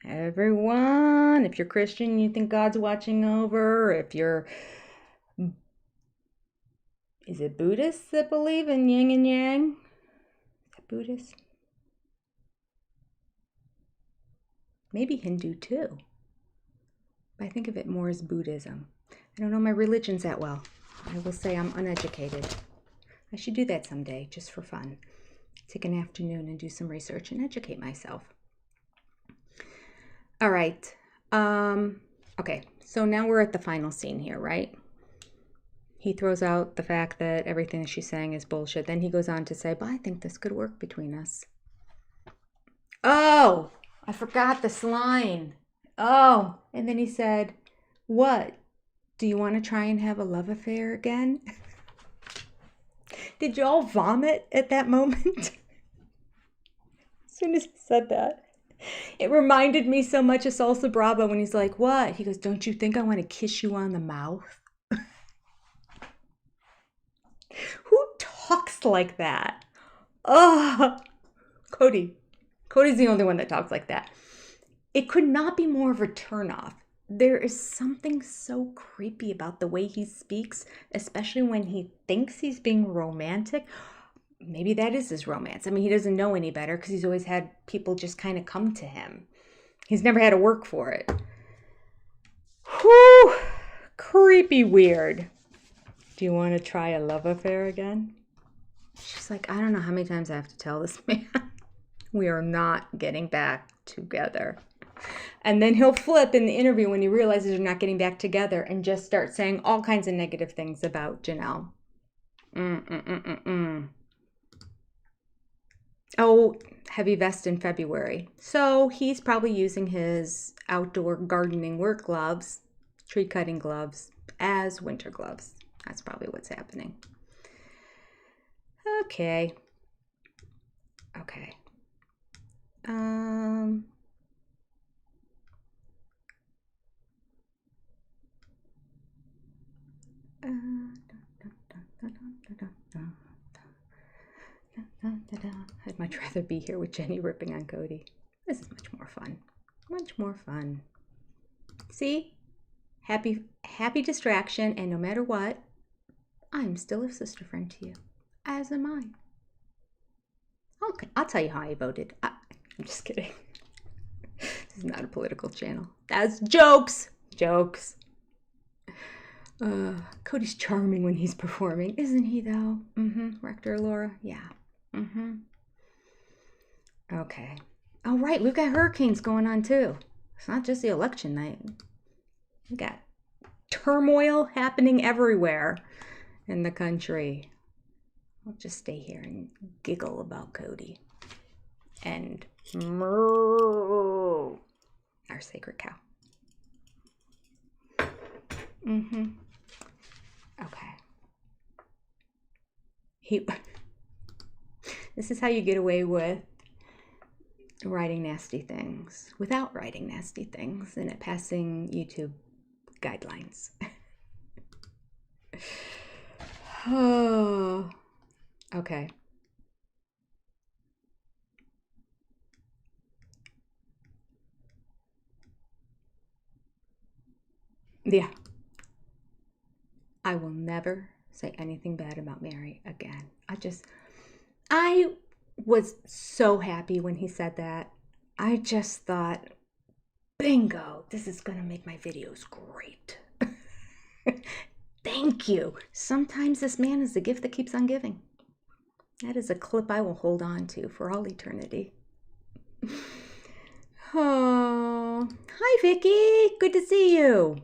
Everyone, if you're Christian, you think God's watching over. If you're, is it Buddhists that believe in yin and yang? Is that Buddhist? Maybe Hindu too. But I think of it more as Buddhism. I don't know my religions that well. I will say I'm uneducated. I should do that someday, just for fun. Take an afternoon and do some research and educate myself. All right. Okay, so now we're at the final scene here, right? He throws out the fact that everything that she's saying is bullshit. Then he goes on to say, but I think this could work between us. Oh, I forgot this line. Oh, and then he said, what? Do you want to try and have a love affair again? Did you all vomit at that moment? As soon as he said that. It reminded me so much of Salsa Brava when he's like, what? He goes, don't you think I want to kiss you on the mouth? Who talks like that? Oh, Cody, Cody's the only one that talks like that. It could not be more of a turnoff. There is something so creepy about the way he speaks, especially when he thinks he's being romantic. Maybe that is his romance. I mean, he doesn't know any better because he's always had people just kind of come to him. He's never had to work for it. Whew! Creepy weird. Do you want to try a love affair again? She's like, I don't know how many times I have to tell this man. We are not getting back together. And then he'll flip in the interview when he realizes they're not getting back together and just start saying all kinds of negative things about Janelle. Oh, heavy vest in February. So he's probably using his outdoor gardening work gloves, tree cutting gloves, as winter gloves. That's probably what's happening. Okay. I'd much rather be here with Jenny ripping on Cody. This is much more fun. Much more fun. See? Happy distraction, and no matter what, I'm still a sister friend to you. As am I. Okay, I'll tell you how I voted. I'm just kidding. This is not a political channel. That's jokes. Jokes. Cody's charming when he's performing, isn't he, though? Rector Laura? Yeah. Okay. Oh, right. We've got hurricanes going on, too. It's not just the election night. We got turmoil happening everywhere in the country. I'll just stay here and giggle about Cody. And moo, our sacred cow. Okay. This is how you get away with writing nasty things without writing nasty things and it passing YouTube guidelines. Oh, okay. Yeah. I will never say anything bad about Mary again. I was so happy when he said that. I just thought, bingo, this is going to make my videos great. Thank you. Sometimes this man is the gift that keeps on giving. That is a clip I will hold on to for all eternity. Oh, hi, Vicky. Good to see you.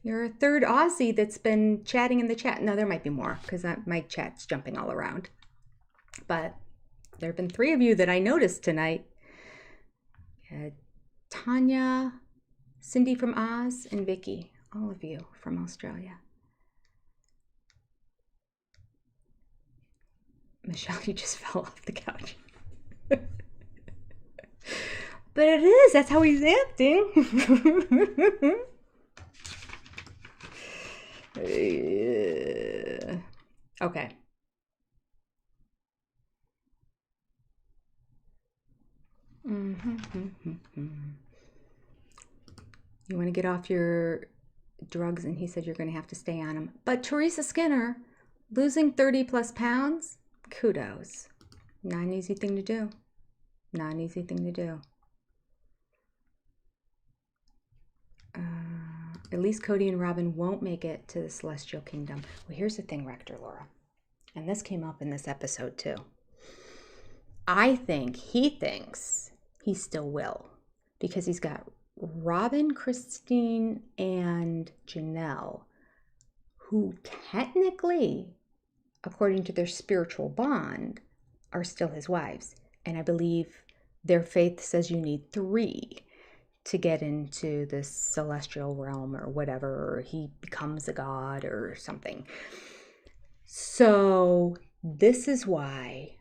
You're a third Aussie that's been chatting in the chat. No, there might be more because my chat's jumping all around. But there have been 3 of you that I noticed tonight. Tanya, Cindy from Oz, and Vicky. All of you from Australia. Michelle, you just fell off the couch. But it is. That's how he's acting. Okay. You want to get off your drugs, and he said you're going to have to stay on them. But Teresa Skinner, losing 30 plus pounds, kudos. Not an easy thing to do. Not an easy thing to do. At least Cody and Robin won't make it to the Celestial Kingdom. Well, here's the thing, Rector Laura. And this came up in this episode, too. I think he thinks he still will. Because he's got Robin, Christine, and Janelle, who technically, according to their spiritual bond, are still his wives. And I believe their faith says you need 3 to get into this celestial realm or whatever, or he becomes a god or something. So this is why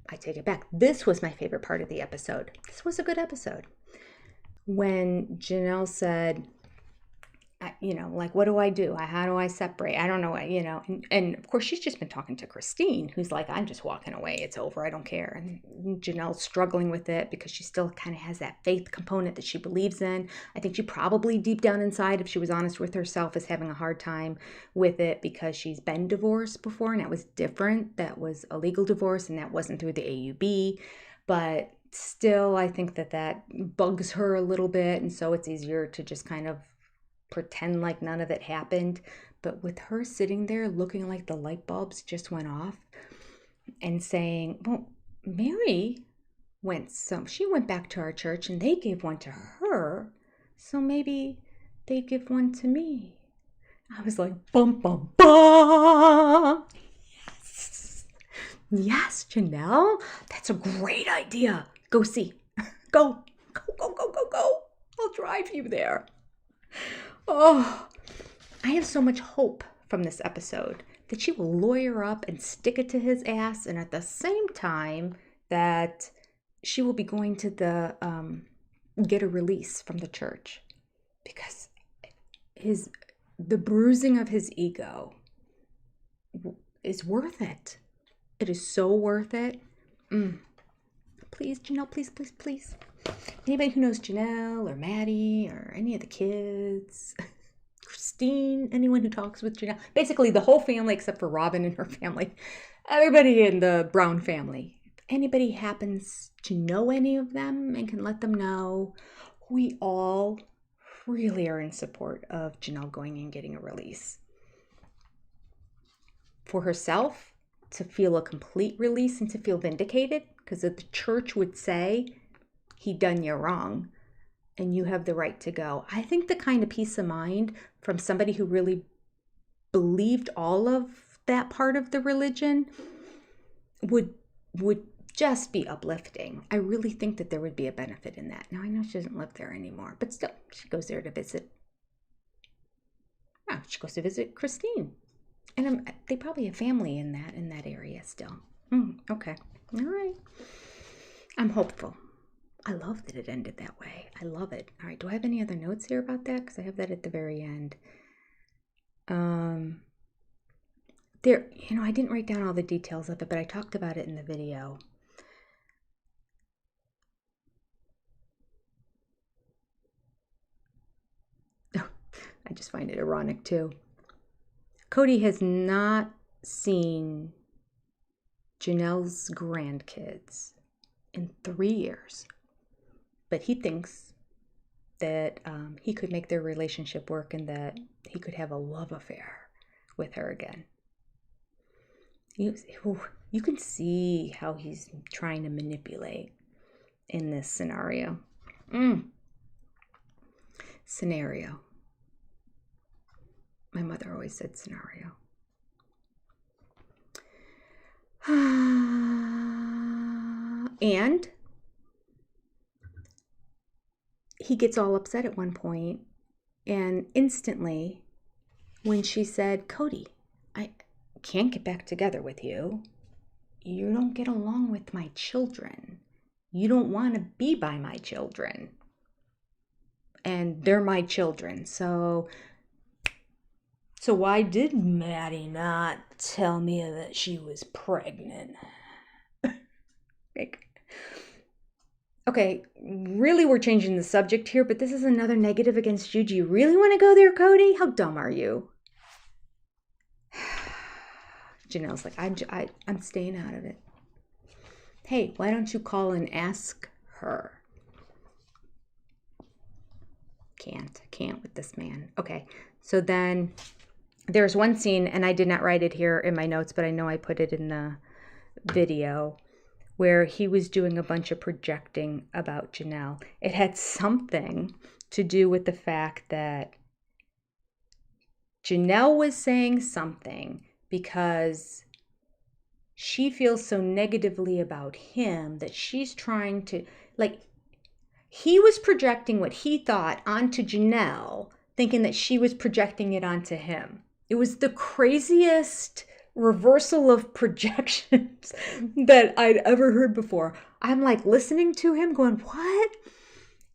I take it back. This was my favorite part of the episode. This was a good episode. When Janelle said, like, what do I do? How do I separate? I don't know, and of course she's just been talking to Christine, who's like, I'm just walking away. It's over. I don't care. And Janelle's struggling with it because she still kind of has that faith component that she believes in. I think she probably deep down inside, if she was honest with herself, is having a hard time with it because she's been divorced before and that was different. That was a legal divorce and that wasn't through the AUB. But still, I think that bugs her a little bit. And so it's easier to just kind of pretend like none of it happened. But with her sitting there looking like the light bulbs just went off and saying, well, Mary she went back to our church and they gave one to her, so maybe they give one to me. I was like, bum, bum, bum. Yes, Janelle, that's a great idea. Go see. Go. I'll drive you there. Oh, I have so much hope from this episode that she will lawyer up and stick it to his ass, and at the same time that she will be going to get a release from the church because the bruising of his ego is worth it. It is so worth it. Please, Janelle, please. Anybody who knows Janelle or Maddie or any of the kids, Christine, anyone who talks with Janelle, basically the whole family except for Robin and her family, everybody in the Brown family. If anybody happens to know any of them and can let them know, we all really are in support of Janelle going and getting a release. For herself, to feel a complete release and to feel vindicated, because the church would say, he done you wrong and you have the right to go. I think the kind of peace of mind from somebody who really believed all of that part of the religion would just be uplifting. I really think that there would be a benefit in that. Now, I know she doesn't live there anymore, but still, she goes there to visit. Oh, she goes to visit Christine. And they probably have family in that area still. Okay. All right. I'm hopeful. I love that it ended that way. I love it. All right. Do I have any other notes here about that? Because I have that at the very end. I didn't write down all the details of it, but I talked about it in the video. I just find it ironic too. Cody has not seen Janelle's grandkids in 3 years, but he thinks that he could make their relationship work and that he could have a love affair with her again. You can see how he's trying to manipulate in this scenario. Scenario. My mother always said scenario. And he gets all upset at one point, and instantly when she said, Cody, I can't get back together with you. You don't get along with my children. You don't want to be by my children. And they're my children. So why did Maddie not tell me that she was pregnant? Okay, really we're changing the subject here, but this is another negative against you. Do you really want to go there, Cody? How dumb are you? Janelle's like, I'm staying out of it. Hey, why don't you call and ask her? Can't with this man. Okay, so then there's one scene, and I did not write it here in my notes, but I know I put it in the video, where he was doing a bunch of projecting about Janelle. It had something to do with the fact that Janelle was saying something because she feels so negatively about him that she's trying to, he was projecting what he thought onto Janelle, thinking that she was projecting it onto him. It was the craziest reversal of projections that I'd ever heard before. I'm like listening to him going, what?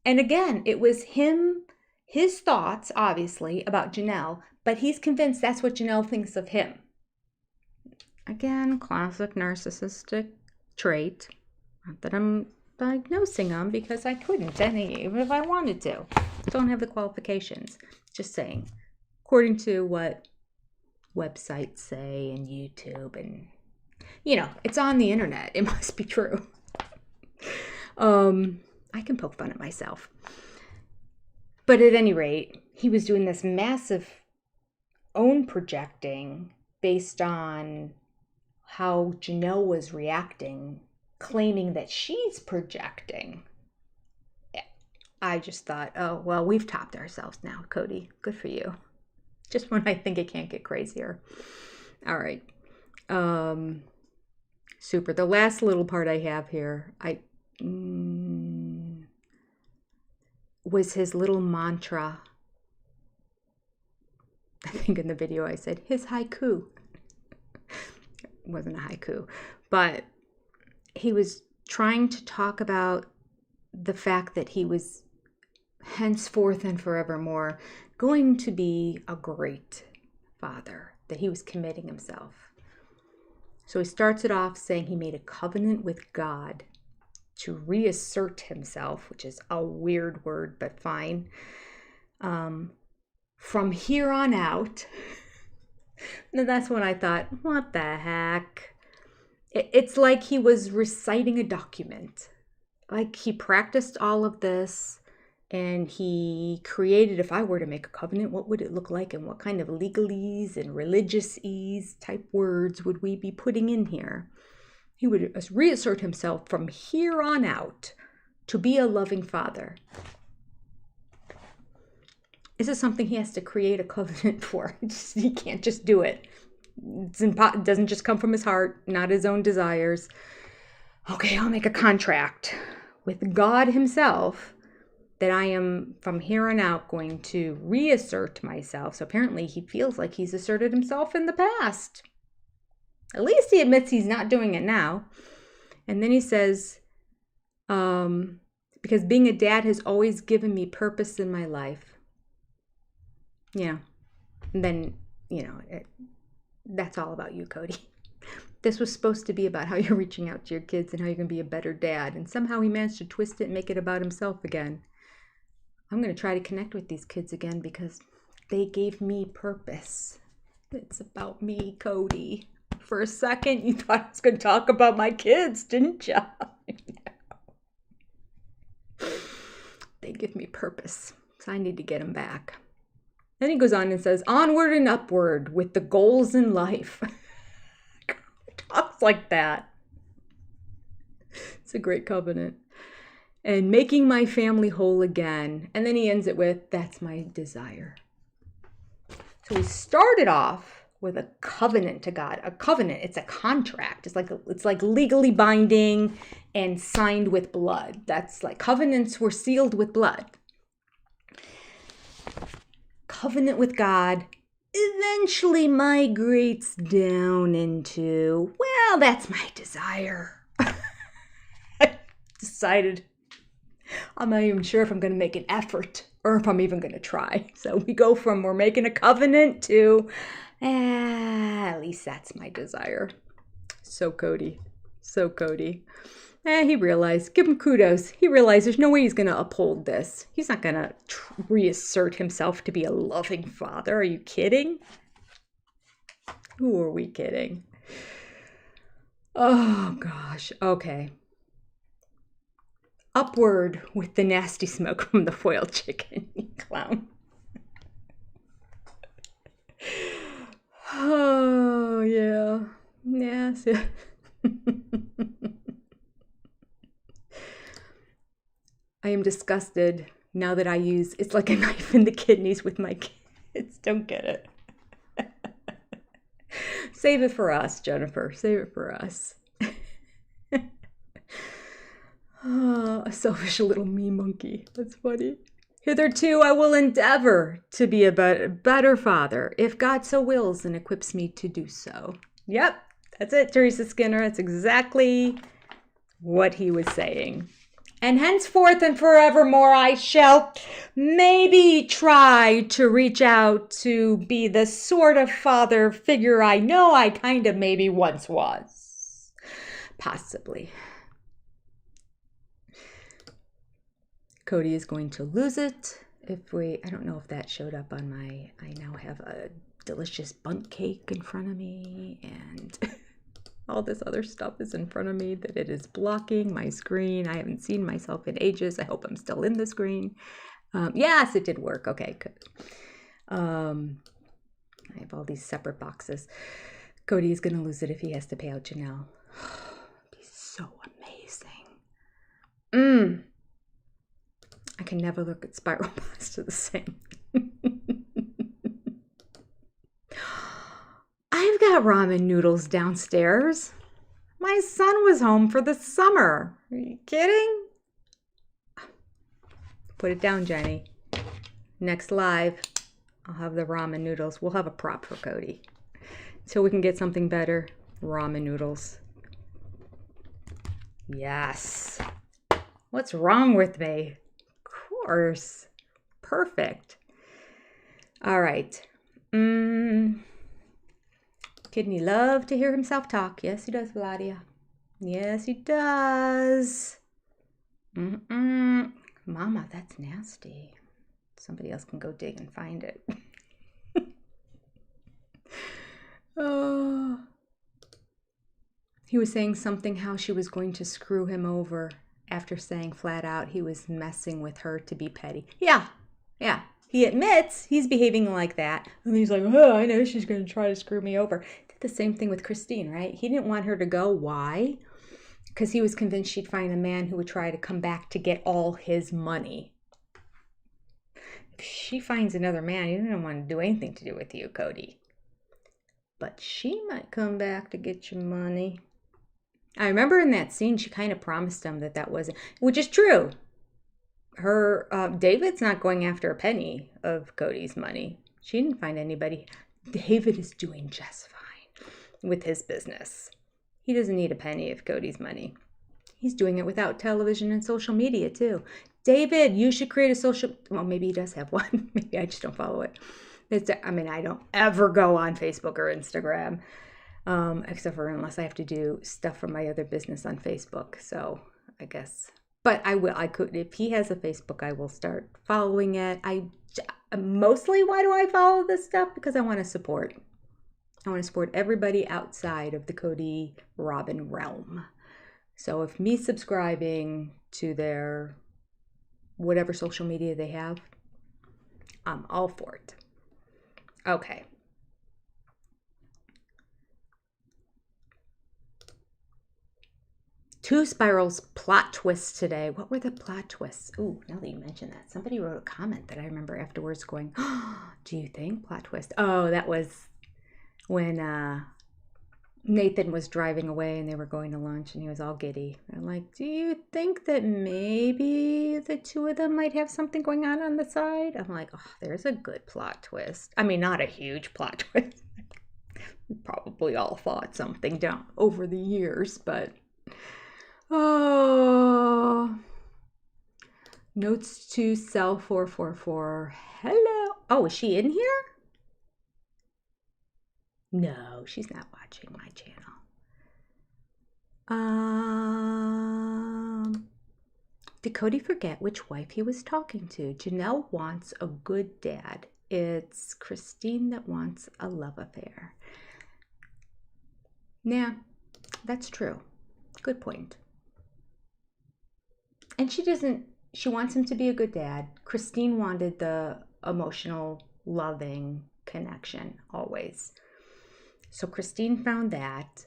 And again, it was him his thoughts, obviously, about Janelle, but he's convinced that's what Janelle thinks of him. Again, classic narcissistic trait. Not that I'm diagnosing them, because I couldn't, even if I wanted to. Don't have the qualifications. Just saying. According to what websites say and YouTube, and it's on the internet. It must be true. I can poke fun at myself. But at any rate, he was doing this massive own projecting based on how Janelle was reacting, claiming that she's projecting. I just thought, oh, well, we've topped ourselves now, Cody. Good for you. Just when I think it can't get crazier. All right. Super. The last little part I have here, was his little mantra. I think in the video I said his haiku. It wasn't a haiku, but he was trying to talk about the fact that he was henceforth and forevermore going to be a great father, that he was committing himself. So he starts it off saying he made a covenant with God to reassert himself, which is a weird word, but fine. From here on out. And that's when I thought, what the heck? It's like he was reciting a document. Like he practiced all of this and he created, if I were to make a covenant, what would it look like, and what kind of legalese and religious-ese type words would we be putting in here? He would reassert himself from here on out to be a loving father. Is it something he has to create a covenant for? He can't just do it. It doesn't just come from his heart, not his own desires. Okay, I'll make a contract with God himself that I am from here on out going to reassert myself. So apparently he feels like he's asserted himself in the past. At least he admits he's not doing it now. And then he says, because being a dad has always given me purpose in my life. Yeah. And then, that's all about you, Cody. This was supposed to be about how you're reaching out to your kids and how you're going to be a better dad. And somehow he managed to twist it and make it about himself again. I'm going to try to connect with these kids again because they gave me purpose. It's about me, Cody. For a second, you thought I was going to talk about my kids, didn't you? They give me purpose, so I need to get them back. Then he goes on and says, onward and upward with the goals in life. Talks like that. It's a great covenant. And making my family whole again. And then he ends it with, that's my desire. So we started off with a covenant to God. A covenant, it's a contract. It's like legally binding and signed with blood. That's like covenants were sealed with blood. Covenant with God eventually migrates down into, well, that's my desire. I decided I'm not even sure if I'm going to make an effort or if I'm even going to try. So we go from we're making a covenant to, at least that's my desire. So Cody. He realized, give him kudos. He realized there's no way he's going to uphold this. He's not going to reassert himself to be a loving father. Are you kidding? Who are we kidding? Oh, gosh. Okay. Upward with the nasty smoke from the foiled chicken, you clown. Oh, yeah. Yes. I am disgusted now that I use, it's like a knife in the kidneys with my kids. Don't get it. Save it for us, Jennifer. Save it for us. Oh, a selfish little me monkey. That's funny. Hitherto I will endeavor to be a better father, if God so wills and equips me to do so. Yep, that's it, Teresa Skinner. That's exactly what he was saying. And henceforth and forevermore, I shall maybe try to reach out to be the sort of father figure I know I kind of maybe once was. Possibly. Cody is going to lose it. I don't know if that showed up on I now have a delicious bundt cake in front of me, and all this other stuff is in front of me that it is blocking my screen. I haven't seen myself in ages. I hope I'm still in the screen. Yes, it did work. Okay, good. I have all these separate boxes. Cody is going to lose it if he has to pay out Janelle. It'd be so amazing. I can never look at spiral pasta the same. I've got ramen noodles downstairs. My son was home for the summer. Are you kidding? Put it down, Jenny. Next live, I'll have the ramen noodles. We'll have a prop for Cody. Until we can get something better, ramen noodles. Yes. What's wrong with me? Of course. Perfect. All right. Kidney love to hear himself talk. Yes, he does, Vladia. Yes, he does. Mama, that's nasty. Somebody else can go dig and find it. Oh. He was saying something how she was going to screw him over after saying flat out he was messing with her to be petty. Yeah. He admits he's behaving like that. And he's like, oh, I know she's going to try to screw me over. Did the same thing with Christine, right? He didn't want her to go. Why? Because he was convinced she'd find a man who would try to come back to get all his money. If she finds another man, he doesn't want to do anything to do with you, Cody. But she might come back to get your money. I remember in that scene, she kind of promised him that wasn't, which is true. David's not going after a penny of Cody's money. She didn't find anybody. David is doing just fine with his business. He doesn't need a penny of Cody's money. He's doing it without television and social media too. David, you should create a social, well, maybe he does have one. Maybe I just don't follow it. I don't ever go on Facebook or Instagram, except for unless I have to do stuff for my other business on Facebook. So I guess, but I could, if he has a Facebook, I will start following it. Mostly, why do I follow this stuff? Because I want to support everybody outside of the Cody Robin realm. So if me subscribing to their whatever social media they have, I'm all for it. Okay. Two Spirals plot twists today. What were the plot twists? Ooh, now that you mention that, somebody wrote a comment that I remember afterwards going, oh, do you think plot twist? Oh, that was when Nathan was driving away and they were going to lunch and he was all giddy. I'm like, do you think that maybe the two of them might have something going on the side? I'm like, oh, there's a good plot twist. I mean, not a huge plot twist. We probably all thought something down over the years, but oh. Notes to cell 444. Hello. Oh, is she in here? No, she's not watching my channel. Did Cody forget which wife he was talking to? Janelle wants a good dad. It's Christine that wants a love affair. Yeah, that's true. Good point. And she wants him to be a good dad. Christine wanted the emotional, loving connection always. So Christine found that.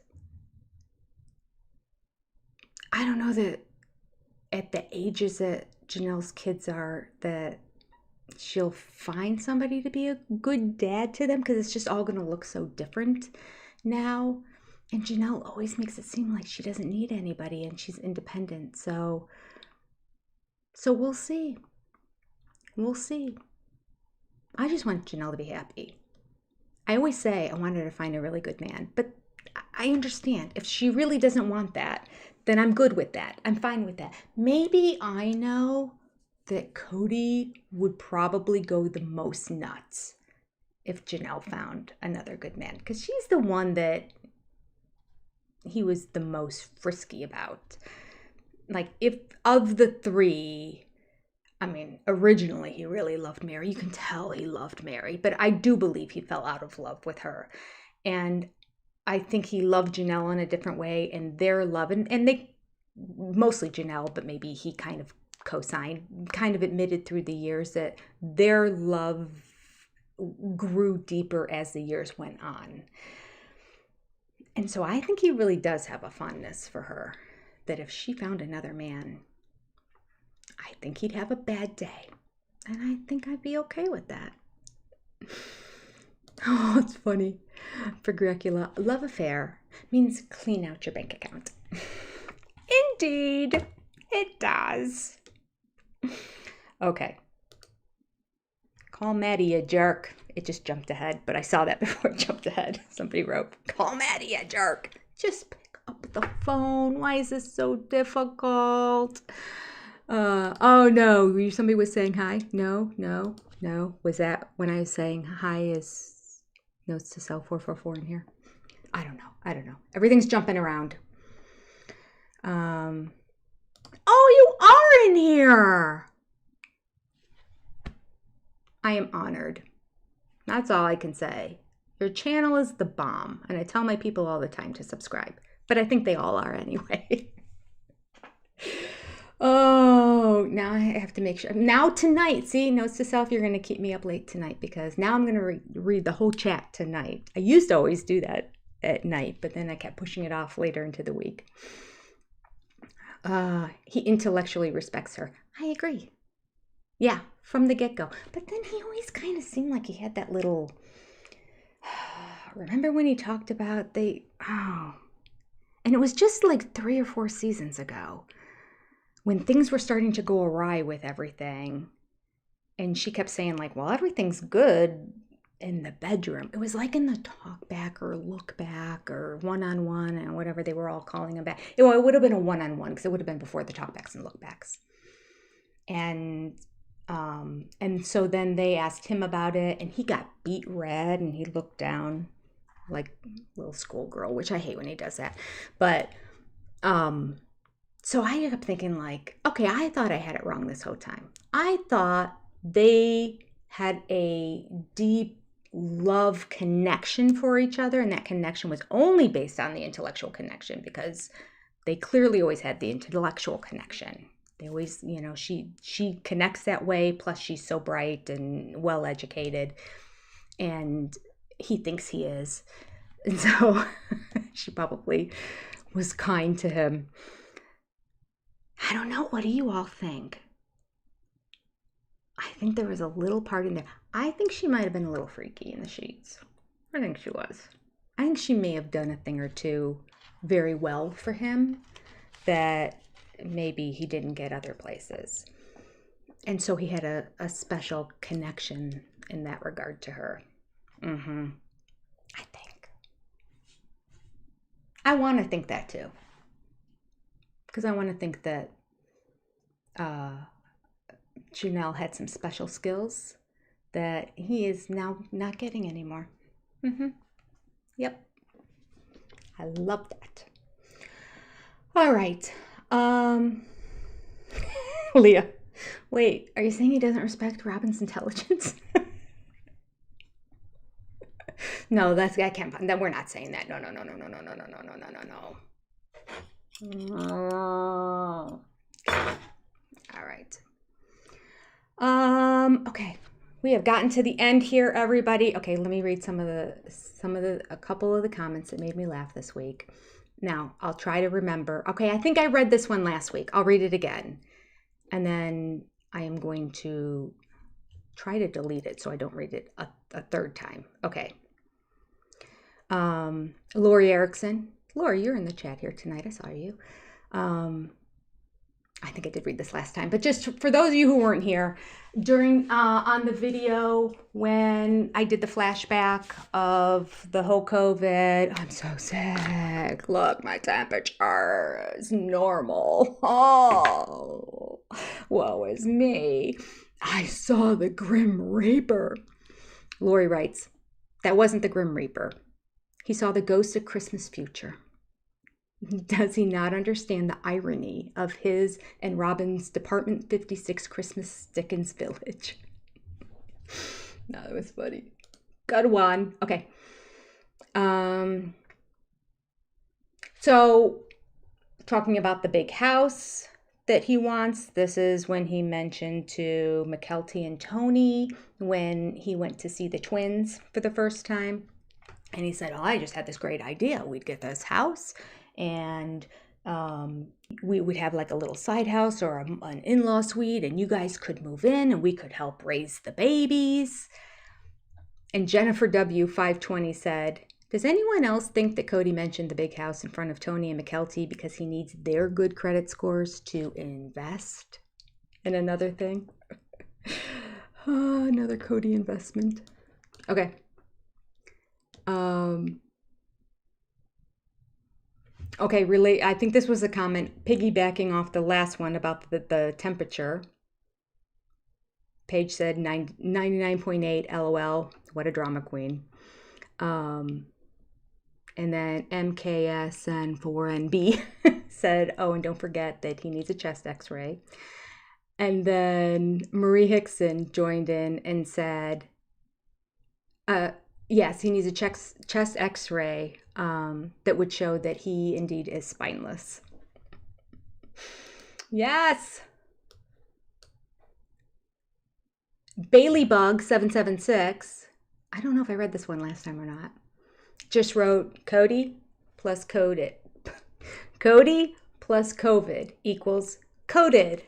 I don't know that at the ages that Janelle's kids are, that she'll find somebody to be a good dad to them, because it's just all going to look so different now. And Janelle always makes it seem like she doesn't need anybody and she's independent. So we'll see. We'll see. I just want Janelle to be happy. I always say I want her to find a really good man, but I understand. If she really doesn't want that, then I'm good with that. I'm fine with that. Maybe I know that Cody would probably go the most nuts if Janelle found another good man, because she's the one that he was the most frisky about. Like, if of the three, I mean, originally he really loved Mary. You can tell he loved Mary, but I do believe he fell out of love with her. And I think he loved Janelle in a different way, and their love, and they, mostly Janelle, but maybe he kind of co-signed, kind of admitted through the years that their love grew deeper as the years went on. And so I think he really does have a fondness for her, that if she found another man, I think he'd have a bad day. And I think I'd be okay with that. Oh, it's funny. For Dracula, love affair means clean out your bank account. Indeed, it does. Okay. Call Maddie a jerk. It just jumped ahead, but I saw that before it jumped ahead. Somebody wrote, call Maddie a jerk. Just pick up the phone. Why is this so difficult? Oh no, somebody was saying hi. No. Was that when I was saying hi is notes to self 444 in here? I don't know. Everything's jumping around. Oh, you are in here. I am honored. That's all I can say. Your channel is the bomb, and I tell my people all the time to subscribe, but I think they all are anyway. Oh, now I have to make sure. Now tonight, see, notes to self, you're going to keep me up late tonight, because now I'm going to read the whole chat tonight. I used to always do that at night, but then I kept pushing it off later into the week. He intellectually respects her. I agree. Yeah, from the get-go. But then he always kind of seemed like he had that little... Remember when he talked about and it was just like 3 or 4 seasons ago, when things were starting to go awry with everything, and she kept saying like, well, everything's good in the bedroom. It was like in the talk back or look back or one-on-one and whatever they were all calling him back. It would have been a one-on-one, because it would have been before the talk backs and look backs. And so then they asked him about it, and he got beet red, and he looked down like a little schoolgirl, which I hate when he does that. But so I ended up thinking like, okay, I thought I had it wrong this whole time. I thought they had a deep love connection for each other, and that connection was only based on the intellectual connection, because they clearly always had the intellectual connection. They always, she connects that way, plus she's so bright and well educated, and he thinks he is. And so she probably was kind to him. I don't know. What do you all think? I think there was a little part in there. I think she might have been a little freaky in the sheets. I think she was. I think she may have done a thing or two very well for him that maybe he didn't get other places. And so he had a special connection in that regard to her. I think. I want to think that too. Because I want to think that Janelle had some special skills that he is now not getting anymore. Yep. I love that. All right. Leah, wait, are you saying he doesn't respect Robin's intelligence? No, I can't find that. We're not saying that. No. All right. Okay. We have gotten to the end here, everybody. Okay, let me read a couple of the comments that made me laugh this week. Now, I'll try to remember. Okay, I think I read this one last week. I'll read it again. And then I am going to try to delete it so I don't read it a third time. Okay. Lori Erickson. Lori, you're in the chat here tonight. I saw you. I think I did read this last time, but just for those of you who weren't here, during on the video when I did the flashback of the whole COVID, I'm so sick. Look, my temperature is normal. Oh, woe is me. I saw the Grim Reaper. Lori writes, that wasn't the Grim Reaper. He saw the ghost of Christmas future. Does he not understand the irony of his and Robin's Department 56 Christmas Dickens Village? No, that was funny. Good one. Okay. So, talking about the big house that he wants, this is when he mentioned to McKelty and Tony when he went to see the twins for the first time. And he said, oh, I just had this great idea. We'd get this house and we would have like a little side house or an in-law suite, and you guys could move in and we could help raise the babies. And Jennifer W. 520 said, does anyone else think that Cody mentioned the big house in front of Tony and McKelty because he needs their good credit scores to invest in another thing? Another Cody investment. Okay. Okay, I think this was a comment piggybacking off the last one about the temperature. Paige said 99.8 LOL. What a drama queen. And then MKSN4NB said, oh, and don't forget that he needs a chest x-ray. And then Marie Hickson joined in and said, yes, he needs a chest x-ray that would show that he indeed is spineless. Yes. Bailey Bug 776. I don't know if I read this one last time or not. Just wrote Cody plus coded. Cody plus COVID equals coded.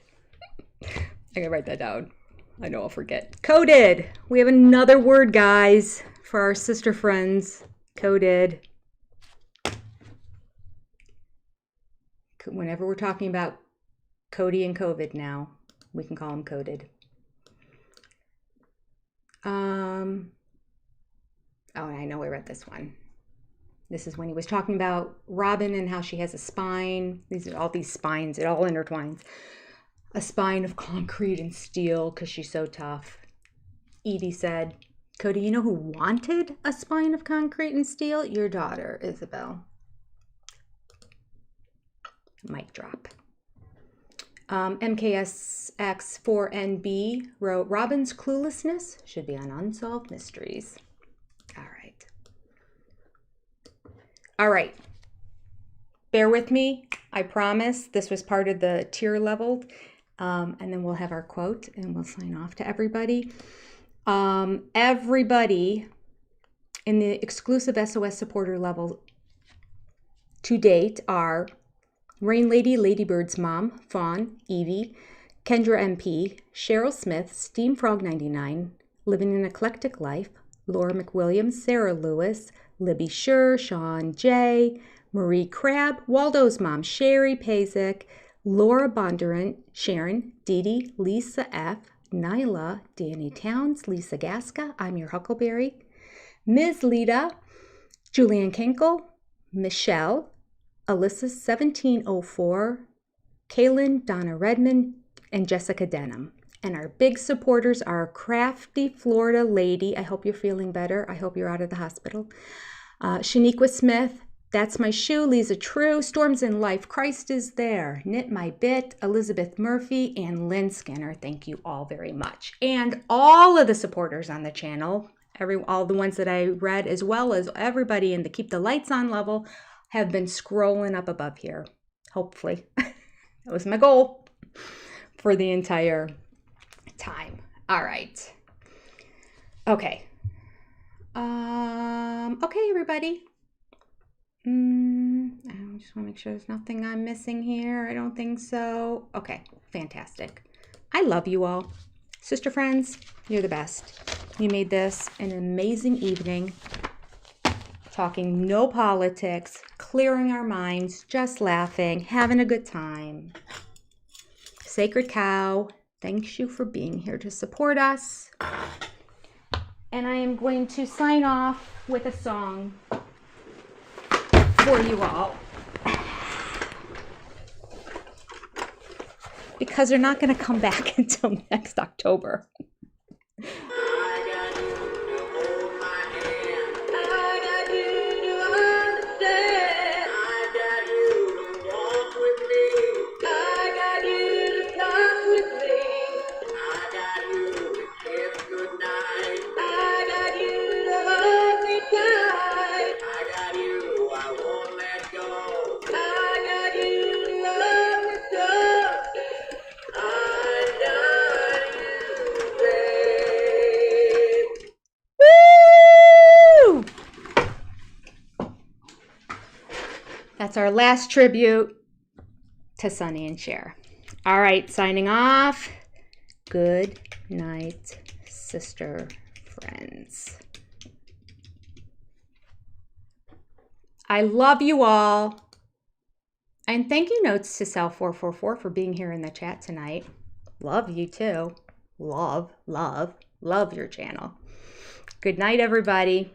I gotta write that down. I know I'll forget. Coded. We have another word, guys, for our sister friends. Coded. Whenever we're talking about Cody and COVID now, we can call him coded. Oh, I know I read this one. This is when he was talking about Robin and how she has a spine. These are all these spines. It all intertwines. A spine of concrete and steel because she's so tough. Edie said, Cody, you know who wanted a spine of concrete and steel? Your daughter, Isabel. Mic drop. MKSX4NB wrote, Robin's cluelessness should be on Unsolved Mysteries. All right. Bear with me. I promise this was part of the tier level. And then we'll have our quote and we'll sign off to everybody. Everybody in the exclusive SOS supporter level to date are Rain Lady, Ladybird's mom, Fawn, Evie, Kendra MP, Cheryl Smith, Steam Frog 99, Living an Eclectic Life, Laura McWilliams, Sarah Lewis, Libby Scher, Sean J, Marie Crabb, Waldo's mom, Sherry Pazik, Laura Bondurant, Sharon, Dee Dee, Lisa F, Nyla, Danny Towns, Lisa Gasca, I'm your Huckleberry, Ms. Lita, Julianne Kinkle, Michelle, Alyssa 1704, Kaylin, Donna Redmond, and Jessica Denham. And our big supporters are Crafty Florida Lady. I hope you're feeling better. I hope you're out of the hospital. Shaniqua Smith, That's My Shoe, Lisa True, Storms in Life, Christ is There, Knit My Bit, Elizabeth Murphy, and Lynn Skinner. Thank you all very much. And all of the supporters on the channel, all the ones that I read, as well as everybody in the Keep the Lights On level, have been scrolling up above here. Hopefully. That was my goal for the entire time. All right. Okay. Okay, everybody. I just want to make sure there's nothing I'm missing here. I don't think so. Okay, fantastic. I love you all. Sister friends, you're the best. You made this an amazing evening. Talking no politics, clearing our minds, just laughing, having a good time. Sacred Cow thanks you for being here to support us. And I am going to sign off with a song for you all. Because they're not going to come back until next October. That's our last tribute to Sonny and Cher. All right, signing off. Good night, sister friends. I love you all. And thank you, Notes to Self 444, for being here in the chat tonight. Love you too. Love your channel. Good night, everybody.